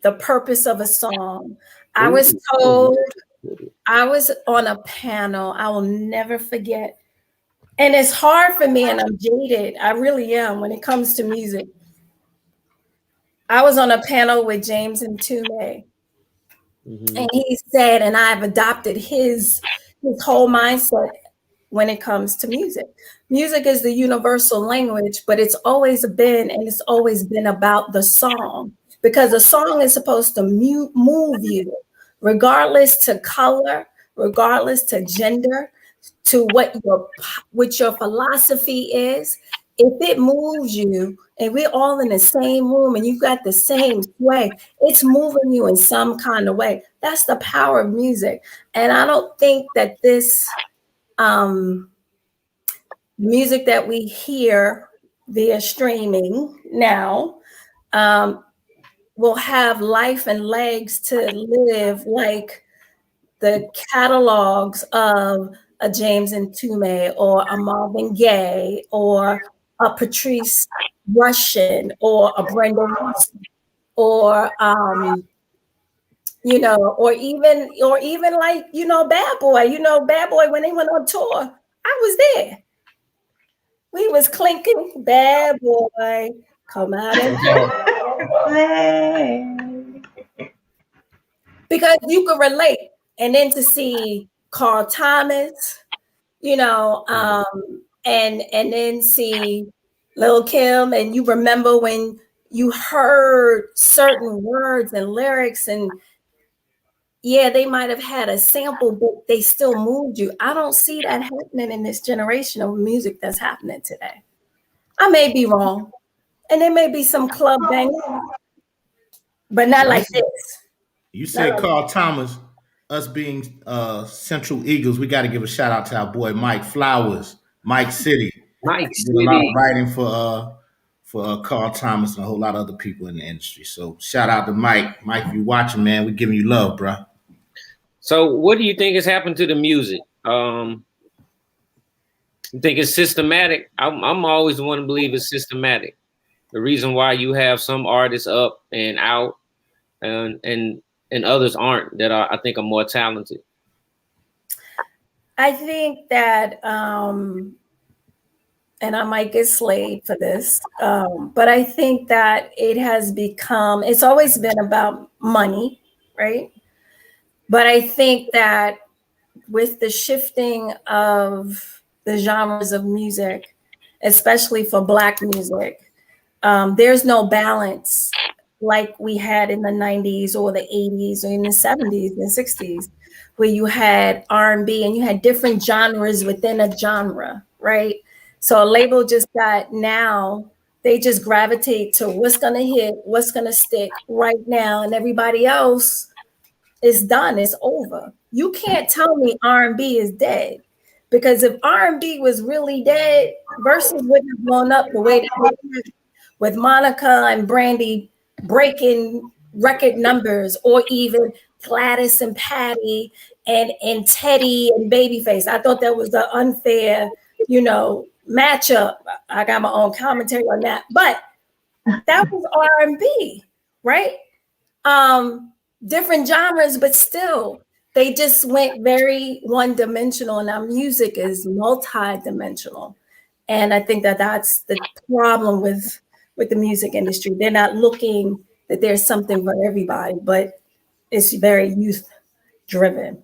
the purpose of a song. I was told, I was on a panel, I will never forget. And it's hard for me, and I'm jaded. I really am when it comes to music. I was on a panel with James and Tume. And he said, and I've adopted his whole mindset when it comes to music. Music is the universal language, but it's always been about the song, because a song is supposed to move you, regardless to color, regardless to gender, to what your philosophy is. If it moves you and we're all in the same room and you've got the same sway, it's moving you in some kind of way. That's the power of music. And I don't think that this music that we hear via streaming now will have life and legs to live like the catalogs of a James and Tume or a Marvin Gaye or a Patrice Rushen or a Brenda Wilson or or even like Bad Boy. Bad Boy, when they went on tour, I was there. We was clinking Bad Boy, come out and play. Because you could relate. And then to see Carl Thomas, and then see Lil' Kim, and you remember when you heard certain words and lyrics, and they might have had a sample, but they still moved you. I don't see that happening in this generation of music that's happening today. I may be wrong, and there may be some club bangers, but not like this. You said Carl Thomas. Us being Central Eagles, we got to give a shout out to our boy Mike Flowers, Mike City. Mike Did a lot of writing for Carl Thomas and a whole lot of other people in the industry. So shout out to Mike. Mike, if you watching, man, we giving you love, bro. So what do you think has happened to the music? You think it's systematic? I'm always the one to believe it's systematic. The reason why you have some artists up and out and others aren't, that I think are more talented. I think that, and I might get slayed for this, but I think that it's always been about money, right? But I think that with the shifting of the genres of music, especially for Black music. There's no balance like we had in the 90s or the 80s or in the 70s and 60s, where you had R&B and you had different genres within a genre, right? So a label just got now, they just gravitate to what's gonna hit, what's gonna stick right now, and everybody else is done, it's over. You can't tell me R&B is dead, because if R&B was really dead, Versus wouldn't have blown up the way they did with Monica and Brandy breaking record numbers, or even Gladys and Patty and Teddy and Babyface. I thought that was an unfair, matchup. I got my own commentary on that, but that was R&B, right? Different genres, but still, they just went very one-dimensional, and our music is multi-dimensional. And I think that that's the problem with the music industry. They're not looking that there's something for everybody, but it's very youth-driven.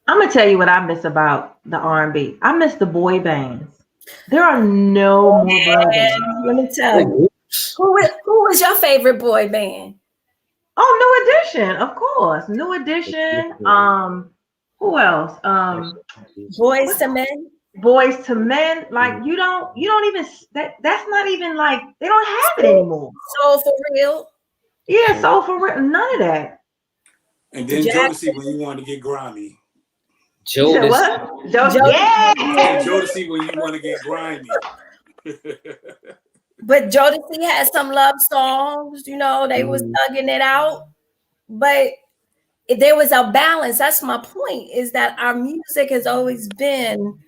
I'm gonna tell you what I miss about the R&B. I miss the boy bands. There are no more boy bands. Let me tell you, who was your favorite boy band? Oh, New Edition, of course. New Edition. Who else? Boys to Men. Boys to Men. Like you don't even that's not even like they don't have it anymore. Soul for Real. Yeah, Soul for Real. None of that. And then Jodeci when you want to get grimy. Jodeci. What? Yeah. And Jodeci when you want to get grimy. But Jodeci had some love songs, they was thugging it out. But there was a balance. That's my point, is that our music has always been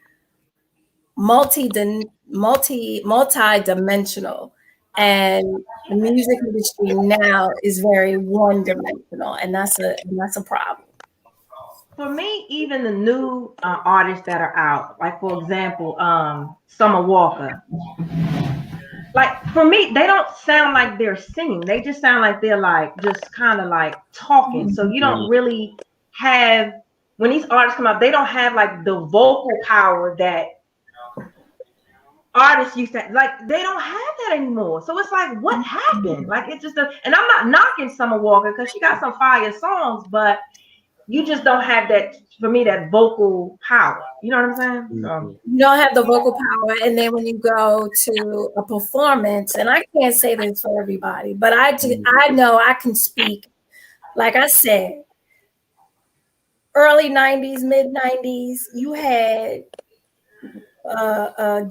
multi-dimensional. And the music industry now is very one-dimensional, and that's a problem. For me, even the new artists that are out, like for example, Summer Walker. Like for me, they don't sound like they're singing. They just sound like they're like just kind of like talking. So you don't really have, when these artists come out, they don't have like the vocal power that artists used to, like they don't have that anymore. So it's like, what happened? Like it's just and I'm not knocking Summer Walker because she got some fire songs, but you just don't have that, for me, that vocal power. You know what I'm saying? So. You don't have the vocal power. And then when you go to a performance, and I can't say this for everybody, but I know I can speak. Like I said, early 90s, mid 90s, you had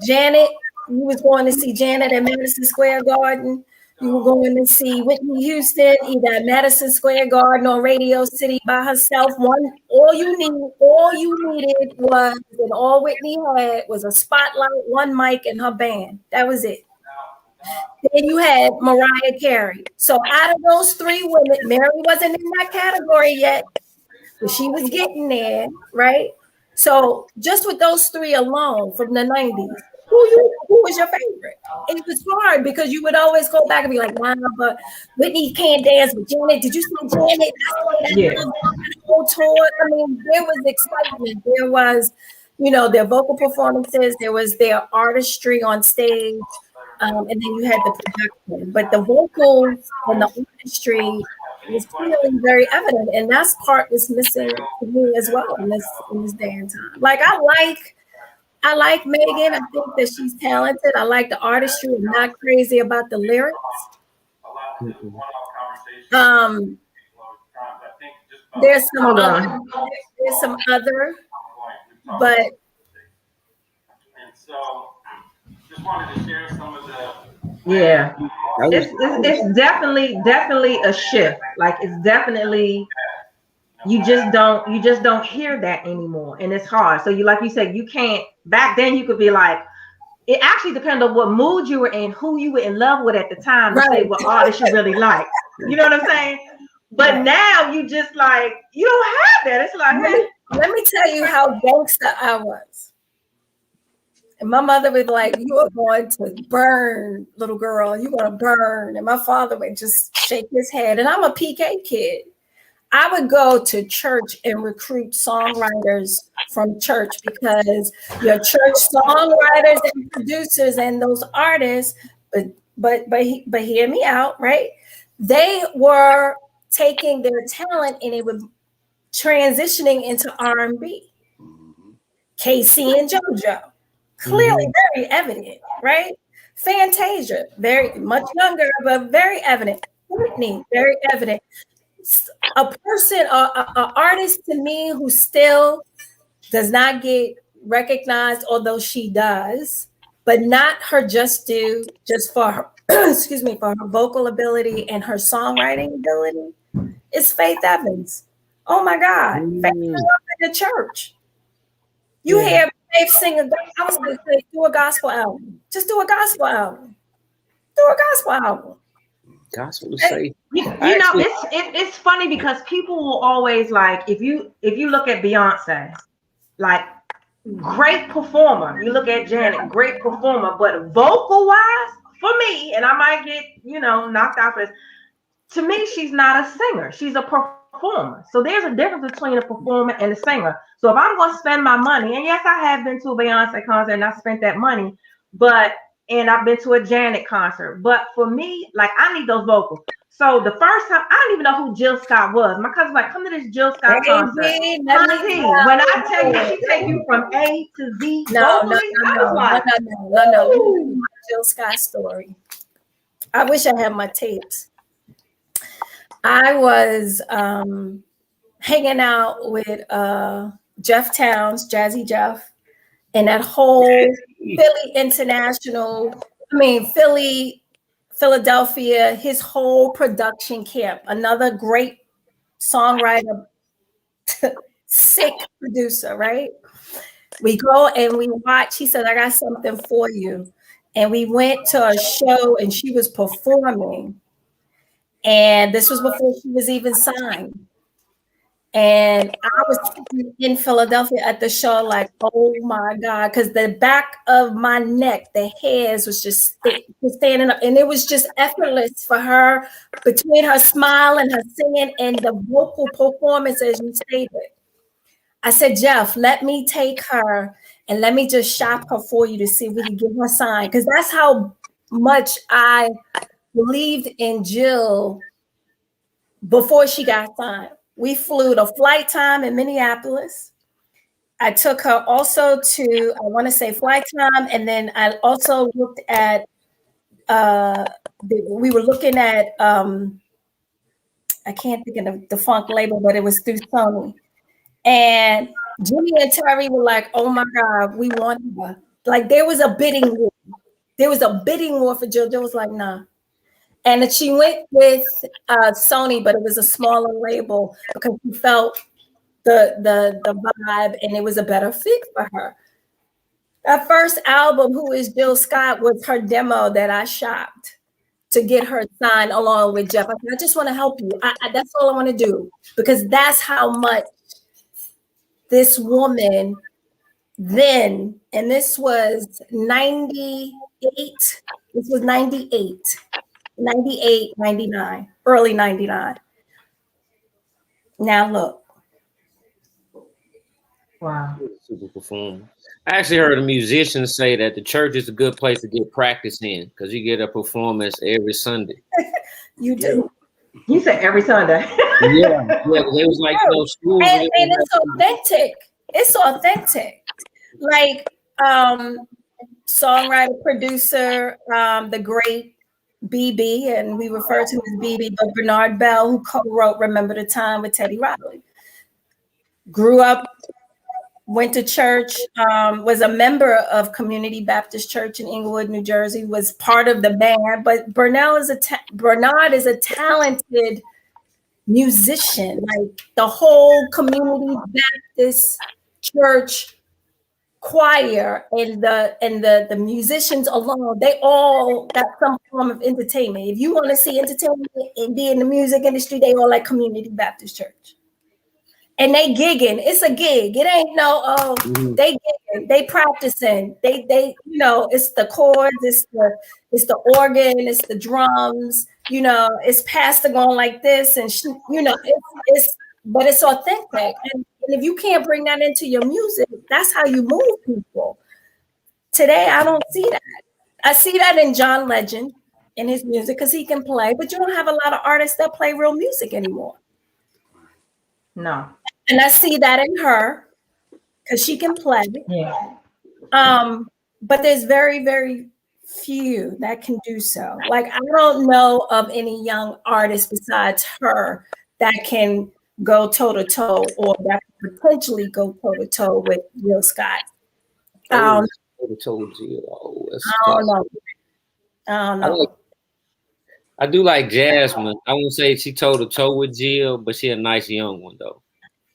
Janet. You was going to see Janet at Madison Square Garden. You were going to see Whitney Houston either at Madison Square Garden or Radio City by herself. All you needed was, and all Whitney had was a spotlight, one mic, and her band. That was it. Then you had Mariah Carey. So out of those three women, Mary wasn't in that category yet, but she was getting there, right? So just with those three alone from the 90s, who was your favorite? It was hard because you would always go back and be like, wow, but Whitney can't dance with Janet. Did you see Janet? Yeah. Whole tour. I mean, there was excitement. There was, their vocal performances. There was their artistry on stage. And then you had the production. But the vocals and the artistry was clearly very evident. And that's part was missing to me as well in this day and time. Like, I like Megan. I think that she's talented. I like the artistry. I'm not crazy about the lyrics. There's some other, but just wanted to share some of the. Yeah, it's definitely a shift. Like it's definitely. You just don't hear that anymore, and it's hard. So like you said, you can't. Back then, you could be like, it actually depends on what mood you were in, who you were in love with at the time, to say what artist you really like. You know what I'm saying? But now you just like you don't have that. It's like, let me tell you how gangster I was. And my mother was like, "You are going to burn, little girl. You're going to burn." And my father would just shake his head. And I'm a PK kid. I would go to church and recruit songwriters from church, because your church songwriters and producers and those artists, but hear me out, right? They were taking their talent and it was transitioning into R&B. Casey and JoJo, clearly very evident, right? Fantasia, very much younger, but very evident. Whitney, very evident. A person, an artist to me who still does not get recognized, although she does, but not her just due, just for her, excuse me, for her vocal ability and her songwriting ability, is Faith Evans. Oh my God, Faith Evans in the church. You hear Faith sing I was going to say, do a gospel album. Just do a gospel album. Do a gospel album. Gospel is safe. You know, it's funny because people will always like, if you look at Beyonce, like, great performer. You look at Janet, great performer, but vocal wise, for me, and I might get, knocked out for this, to me, she's not a singer. She's a performer. So there's a difference between a performer and a singer. So if I'm going to spend my money, and yes, I have been to a Beyonce concert and I spent that money, and I've been to a Janet concert. But for me, like, I need those vocals. So the first time, I didn't even know who Jill Scott was. My cousin's like, come to this Jill Scott concert. When I tell you, she take you from A to Z. No. Jill Scott story. I wish I had my tapes. I was hanging out with Jeff Towns, Jazzy Jeff, and that whole Philadelphia, his whole production camp. Another great songwriter, sick producer, right? We go and we watch. He said, I got something for you. And we went to a show and she was performing. And this was before she was even signed. And I was in Philadelphia at the show like, oh my God, because the back of my neck, the hairs was just standing up. And it was just effortless for her, between her smile and her singing and the vocal performance, as you stated. I said, Jeff, let me take her and let me just shop her for you to see if we can get her signed. Because that's how much I believed in Jill before she got signed. We flew the flight time in Minneapolis. I took her also to, I want to say flight time. And then I also looked at, we were looking at, I can't think of the funk label, but it was through Sony. And Jimmy and Terry were like, oh my God, we want her. Like, there was a bidding war. There was a bidding war for Jill. Jill was like, nah. And she went with Sony, but it was a smaller label because she felt the vibe and it was a better fit for her. That first album, Who is Jill Scott, was her demo that I shopped to get her signed along with Jeff. I said, I just want to help you. That's all I want to do, because that's how much this woman then, and this was 98, this was 98, 99, early 99. Now look. Wow. Super performer. I actually heard a musician say that the church is a good place to get practice in because you get a performance every Sunday. You do. You said every Sunday. Yeah. It was like those schools. And it's authentic. It's authentic. Like songwriter, producer, the great BB, and we refer to him as BB, but Bernard Bell, who co-wrote Remember the Time with Teddy Riley. Grew up, went to church, was a member of Community Baptist Church in Englewood, New Jersey, was part of the band, but Bernard is a talented musician. Like the whole Community Baptist Church choir and the musicians alone, they all got some form of entertainment. If you want to see entertainment and be in the music industry, they all like Community Baptist Church. And they gigging. It's a gig. It ain't no, they gigging, they practicing. They it's the chords, it's the organ, it's the drums, it's pastor going like this, and it's but it's authentic. And if you can't bring that into your music, that's how you move people. Today, I don't see that. I see that in John Legend in his music because he can play, but you don't have a lot of artists that play real music anymore. No. And I see that in her because she can play. Yeah. But there's very, very few that can do so. Like, I don't know of any young artist besides her that can go toe-to-toe or that could potentially go toe-to-toe with Jill Scott. I don't know. I do like Jasmine. I won't say she toe-to-toe with Jill, but she a nice young one, though.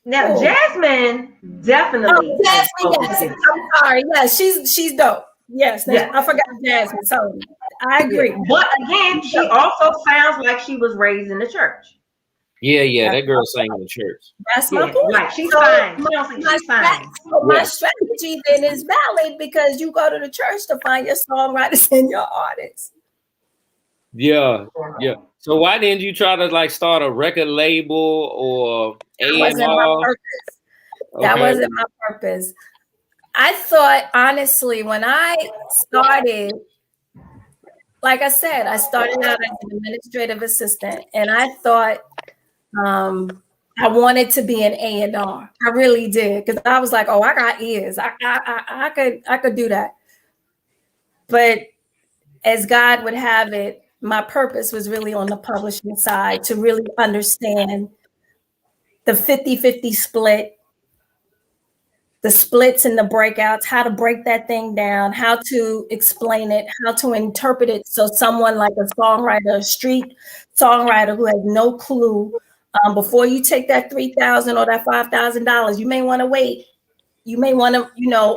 Now, Jasmine definitely. Yes. I'm sorry. Yes, she's dope. Yes, I forgot Jasmine. So I agree. But again, she also sounds like she was raised in the church. Yeah, that girl sang in the church. That's my point. Like she's fine. My strategy then is valid because you go to the church to find your songwriters and your artists. Yeah. So why didn't you try to like start a record label or That wasn't my purpose. That wasn't my purpose. I thought, honestly, when I started, like I said, I started out as an administrative assistant, and I thought I wanted to be an A&R. I really did, because I was like, oh, I got ears. I could do that. But as God would have it, my purpose was really on the publishing side to really understand the 50-50 split, the splits and the breakouts, how to break that thing down, how to explain it, how to interpret it. So someone like a songwriter, a street songwriter who has no clue, before you take that $3,000 or that $5,000, you may want to wait. You may want to,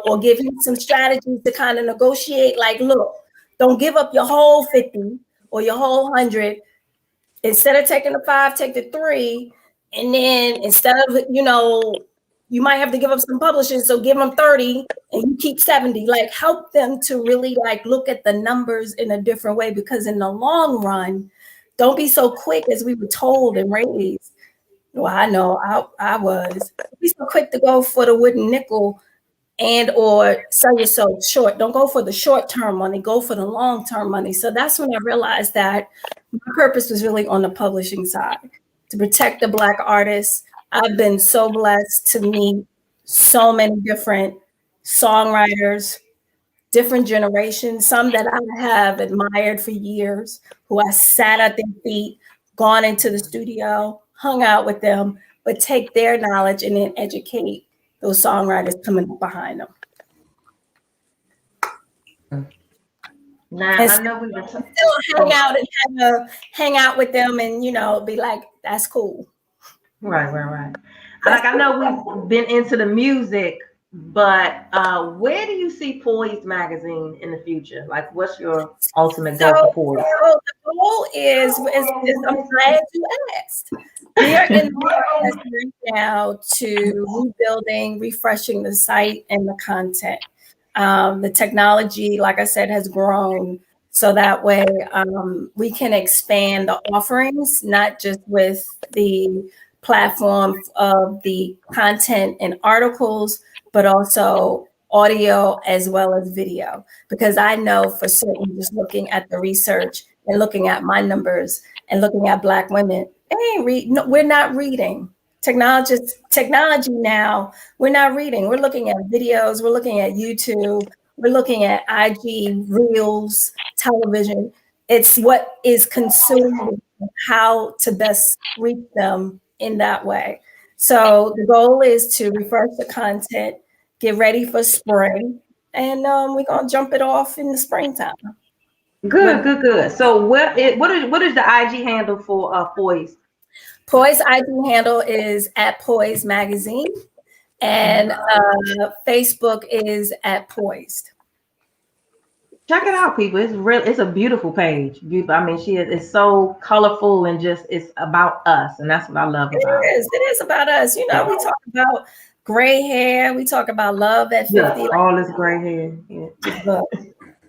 or give him some strategies to kind of negotiate. Like, look, don't give up your whole 50 or your whole 100. Instead of taking the 5, take the 3. And then instead of, you might have to give up some publishing, so give them 30 and you keep 70. Like, help them to really look at the numbers in a different way, because in the long run, don't be so quick as we were told and raised. Well, I know I was. Don't be so quick to go for the wooden nickel and or sell yourself short. Don't go for the short-term money, go for the long-term money. So that's when I realized that my purpose was really on the publishing side, to protect the Black artists. I've been so blessed to meet so many different songwriters, different generations, some that I have admired for years, who I sat at their feet, gone into the studio, hung out with them, but take their knowledge and then educate those songwriters coming up behind them. Now, I know we were still hang out and hang out with them and, be like, that's cool. Right. Like, I know we've been into the music, but where do you see Poised magazine in the future? Like, what's your ultimate goal for Poised? So the goal is I'm glad you asked. We are in the process right now to rebuilding, refreshing the site and the content. The technology, like I said, has grown, so that way we can expand the offerings, not just with the platform of the content and articles, but also audio as well as video. Because I know for certain, just looking at the research and looking at my numbers and looking at Black women, we're not reading. Technology now, we're not reading. We're looking at videos, we're looking at YouTube, we're looking at IG, Reels, television. It's what is consumed, how to best reach them in that way. So the goal is to refresh the content, get ready for spring, and we're gonna jump it off in the springtime. Good. So what is the IG handle for Poised? Poised IG handle is at Poised Magazine, and Facebook is at Poised. Check it out, people. It's a beautiful page. I mean, it's so colorful and just it's about us, and that's what I love about it. It is about us. We talk about gray hair. We talk about love at 50. Yeah, all this gray hair. Yeah.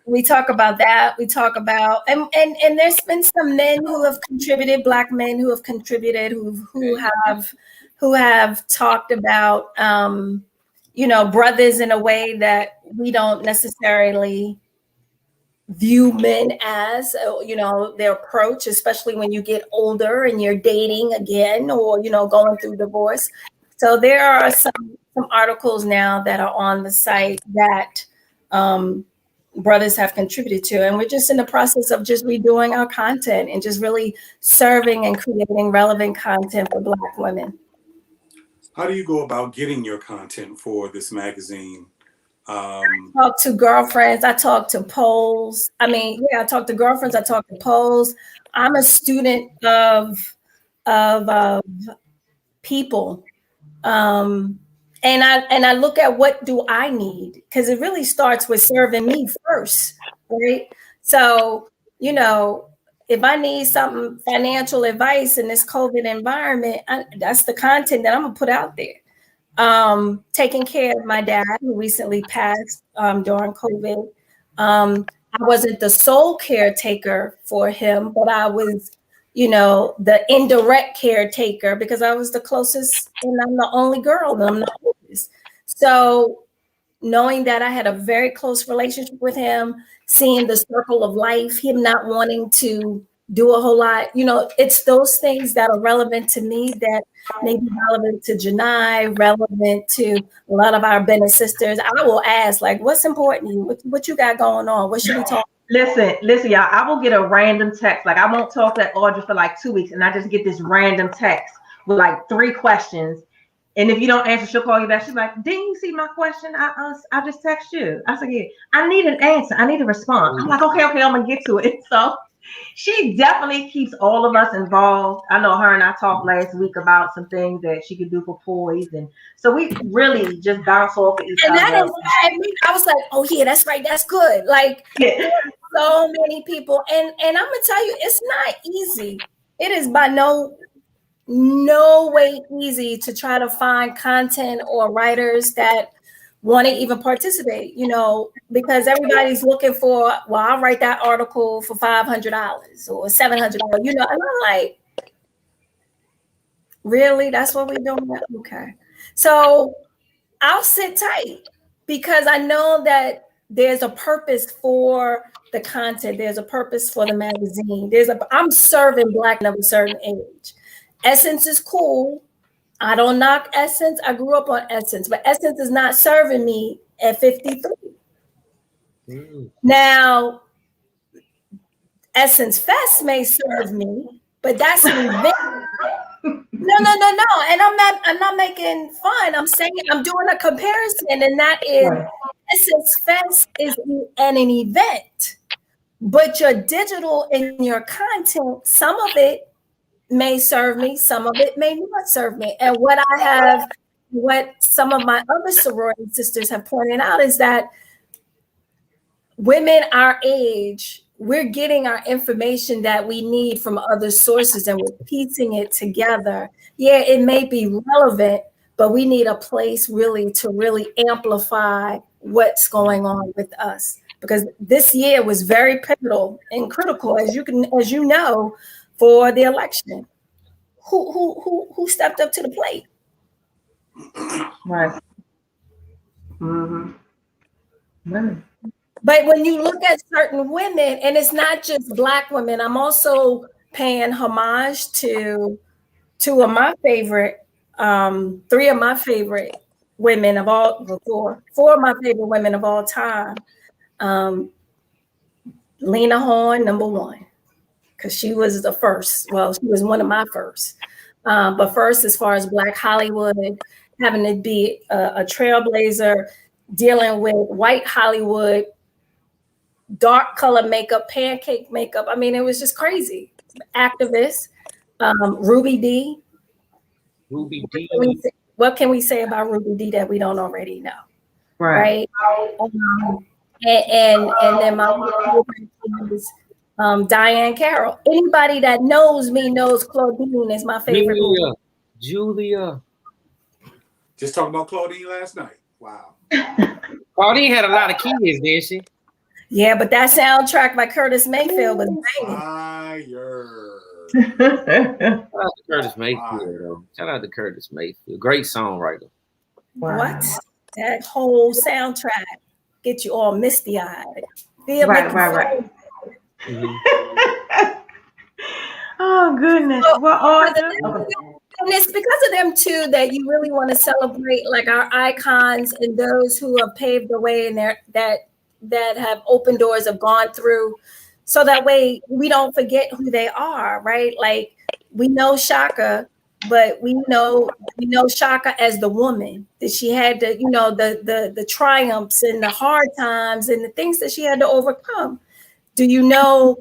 We talk about that. We talk about and there's been some men who have contributed, Black men who have contributed, who have who have talked about, you know, brothers in a way that we don't necessarily view men as, you know, their approach, especially when you get older and you're dating again, or, you know, going through divorce. So there are some articles now that are on the site that brothers have contributed to, and we're just in the process of just redoing our content and just really serving and creating relevant content for Black women. How do you go about getting your content for this magazine? I talk to girlfriends. I talk to polls. I talk to girlfriends. I talk to polls. I'm a student of people, and I look at what do I need, because it really starts with serving me first, right? So, you know, if I need some financial advice in this COVID environment, that's the content that I'm gonna put out there. Taking care of my dad, who recently passed during COVID. I wasn't the sole caretaker for him, but I was, you know, the indirect caretaker because I was the closest, and I'm the only girl, and I'm the oldest. So knowing that I had a very close relationship with him, seeing the circle of life, him not wanting to do a whole lot, you know, it's those things that are relevant to me that may be relevant to Janai, relevant to a lot of our Bennett sisters. I will ask, like, what's important to you? What you got going on? What should we talk? Listen, y'all, I will get a random text. Like, I won't talk to Audrey for like 2 weeks, and I just get this random text with like 3 questions. And if you don't answer, she'll call you back. She's like, didn't you see my question? I just text you. I said, yeah, I need an answer. I need a response. I'm like, okay, I'm going to get to it. So she definitely keeps all of us involved. I know her and I talked last week about some things that she could do for Poised. And so we really just bounce off of each other. And that inspired me. I was like, oh yeah, that's right. That's good. Like, so many people. And I'm going to tell you, it's not easy. It is by no way easy to try to find content or writers that want to even participate, you know, because everybody's looking for, well, I'll write that article for $500 or $700, you know, and I'm like, really? That's what we're doing? Okay. So I'll sit tight because I know that there's a purpose for the content. There's a purpose for the magazine. I'm serving Black of a certain age. Essence is cool. I don't knock Essence. I grew up on Essence, but Essence is not serving me at 53. Now, Essence Fest may serve me, but that's an event. No. And I'm not making fun. I'm saying I'm doing a comparison, and that is Essence Fest is an event, but your digital and your content, some of it may serve me, some of it may not serve me. And what some of my other sorority sisters have pointed out is that women our age, we're getting our information that we need from other sources and we're piecing it together. Yeah, it may be relevant, but we need a place really to really amplify what's going on with us. Because this year was very pivotal and critical, as you know, for the election. Who stepped up to the plate? Right. Mm-hmm. Women. But when you look at certain women, and it's not just Black women, I'm also paying homage to 3 of my favorite women of all, 4 of my favorite women of all time. Lena Horn, number 1, because she was the first. Well, she was one of my first. But first, as far as Black Hollywood, having to be a trailblazer, dealing with white Hollywood, dark color makeup, pancake makeup. I mean, it was just crazy. Activist, Ruby D. What can we say about Ruby D that we don't already know? Right. And then my favorite is Diane Carroll. Anybody that knows me knows Claudine is my favorite. Julia. Just talking about Claudine last night. Wow. Claudine had a lot of kids, didn't she? Yeah, but that soundtrack by Curtis Mayfield was banging. Fire. Shout out to Curtis Mayfield, though. Shout out to Curtis Mayfield. Great songwriter. Wow. What? That whole soundtrack get you all misty-eyed. Feel Right, like right. Mhm. Oh goodness. Well, Audra. and it's because of them too that you really want to celebrate like our icons and those who have paved the way and that have opened doors, have gone through, so that way we don't forget who they are, right? Like we know Shaka, but we know Shaka as the woman that she had to, the triumphs and the hard times and the things that she had to overcome. Do you know,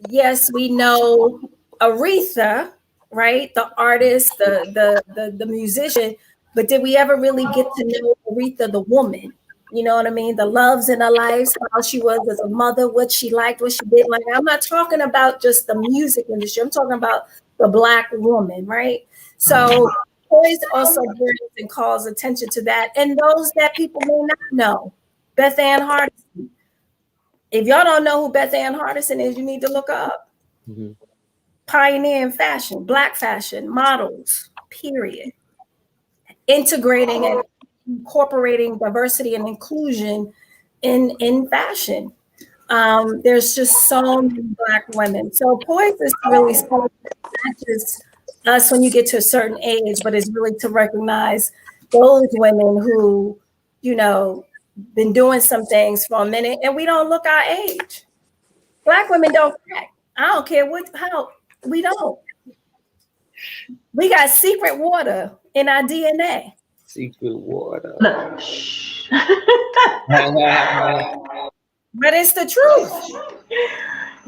yes, we know Aretha, right? The artist, the musician, but did we ever really get to know Aretha, the woman? You know what I mean? The loves in her life, how she was as a mother, what she liked, what she didn't like. I'm not talking about just the music industry. I'm talking about the Black woman, right? So Poised also brings and calls attention to that. And those that people may not know. Beth Ann Hardison. If y'all don't know who Beth Ann Hardison is, you need to look her up. Mm-hmm. Pioneer in fashion, Black fashion, models, period. Integrating and incorporating diversity and inclusion in fashion. There's just so many Black women. So Poised is really not just us when you get to a certain age, but it's really to recognize those women who, been doing some things for a minute and we don't look our age. Black women don't crack. I don't care how we don't. We got secret water in our DNA. Secret water. Look. But it's the truth.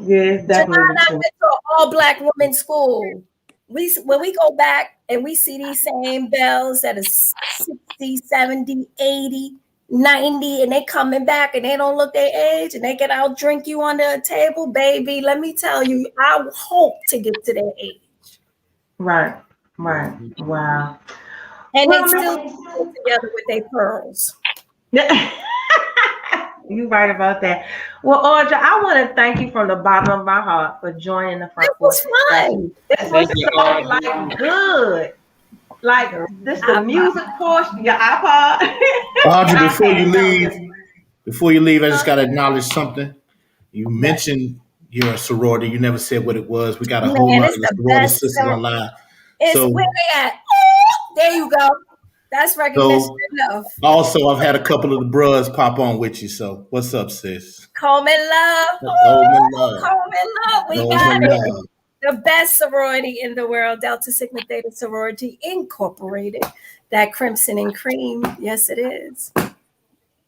Yes, definitely. I went to an all Black women's school. When we go back and we see these same bells that are 60, 70, 80, 90, and they coming back and they don't look their age and they can out drink you under a table, baby. Let me tell you, I hope to get to their age. Right. Wow. And they still together with their pearls. You're right about that. Well, Audra, I want to thank you from the bottom of my heart for joining the front porch. This was fun. This was so good. Like this, the music portion, your iPod. Audrey, before you leave, I just got to acknowledge something. You mentioned your sorority. You never said what it was. We got a whole lot of sorority sisters alive. It's where they at. Oh, there you go. That's recognition enough. Also, I've had a couple of the bros pop on with you. So what's up, sis? Coleman Love. Coleman Love. Coleman Love. We got it. The best sorority in the world, Delta Sigma Theta Sorority Incorporated. That crimson and cream. Yes, it is.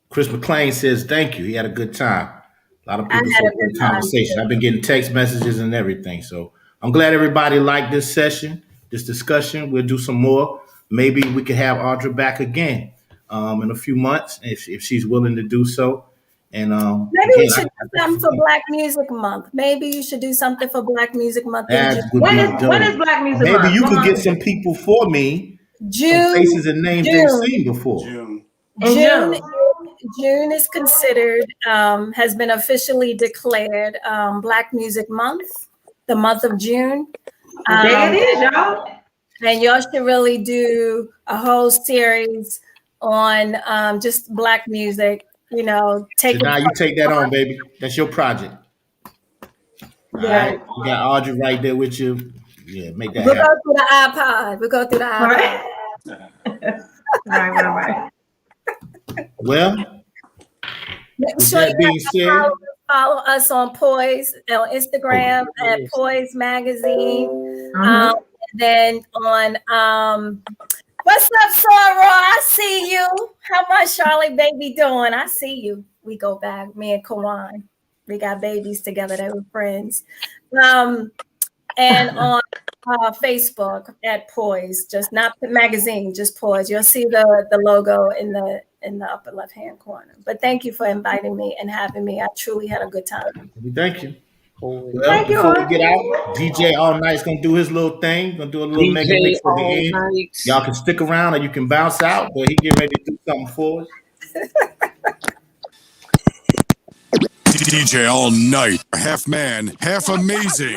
Chris McClain says thank you. He had a good time. A lot of people had a good conversation. I've been getting text messages and everything. So I'm glad everybody liked this session, this discussion. We'll do some more. Maybe we could have Audra back again in a few months if she's willing to do so. And maybe we should do something for Black Music Month. Maybe you should do something for Black Music Month. When is Black Music Month? Maybe you could get some people for me. June, faces and names they've seen before. June is considered, has been officially declared Black Music Month, the month of June. There it is, y'all. And y'all should really do a whole series on just Black music. You know, you take that on, baby. That's your project. All right. You got Audrey right there with you. Yeah, make that happen. Go through the iPod. We'll go through the iPod. Right. Well, make sure you follow us on Poised on Instagram at Poised Magazine. And then on what's up, Soror? I see you. How much Charlie baby doing? I see you. We go back, me and Kawan. We got babies together. They were friends. And on Facebook at Poised, just not the magazine, just Poised. You'll see the logo in the upper left-hand corner. But thank you for inviting me and having me. I truly had a good time. Thank you. Well, before we get out, DJ Allnite's gonna do his little thing, gonna do a little mega mix at the end. Y'all can stick around or you can bounce out, but he get ready to do something for us. DJ Allnite, half man, half amazing.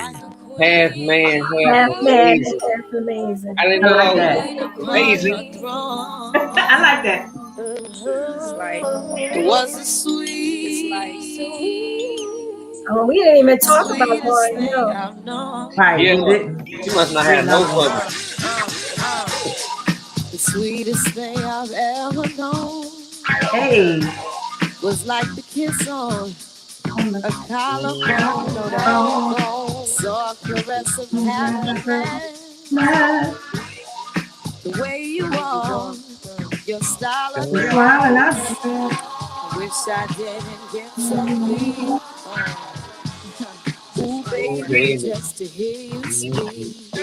half man, half Half man, amazing. half amazing. I didn't I know like I that. was amazing. I like that. It's like it wasn't sweet. Oh, we didn't even talk about Lauryn Hill. Right, Yeah, we didn't. you must not have no fun. The sweetest thing I've ever known Hey, was like the kiss on a collarbone. So a caress of happiness. The way you walk, your style of you're smiling up. wish I didn't get so weak. Ooh, baby, just to hear you speak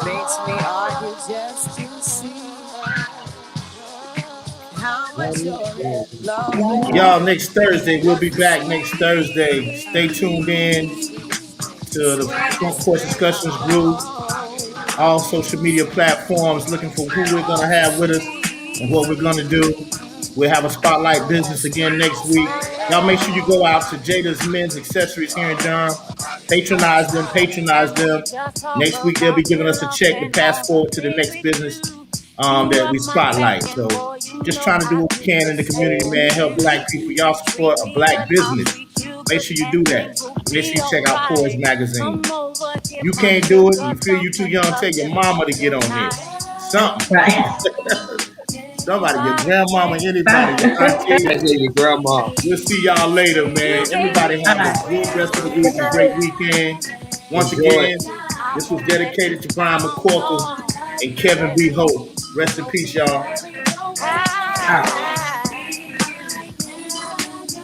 makes me argue just to see how much you're in love. Y'all, next Thursday, we'll be back next Thursday. Stay tuned in to the Front Porch Discussions group, all social media platforms, looking for who we're going to have with us and what we're going to do. We'll have a Spotlight Business again next week. Y'all make sure you go out to Jada's Men's Accessories here in Durham. Patronize them. Next week, they'll be giving us a check to pass forward to the next business that we spotlight. So just trying to do what we can in the community, man. Help Black people. Y'all support a Black business. Make sure you do that. Make sure you check out Poised magazine. You can't do it. You feel you too young. Tell your mama to get on here. Something. Right. Somebody, your grandmama, anybody, your auntie. Your grandma. We'll see y'all later, man. Everybody have a good rest of the week, a great weekend. Once again, this was dedicated to Brian McCorkle and Kevin B. Holt. Rest in peace, y'all. All right.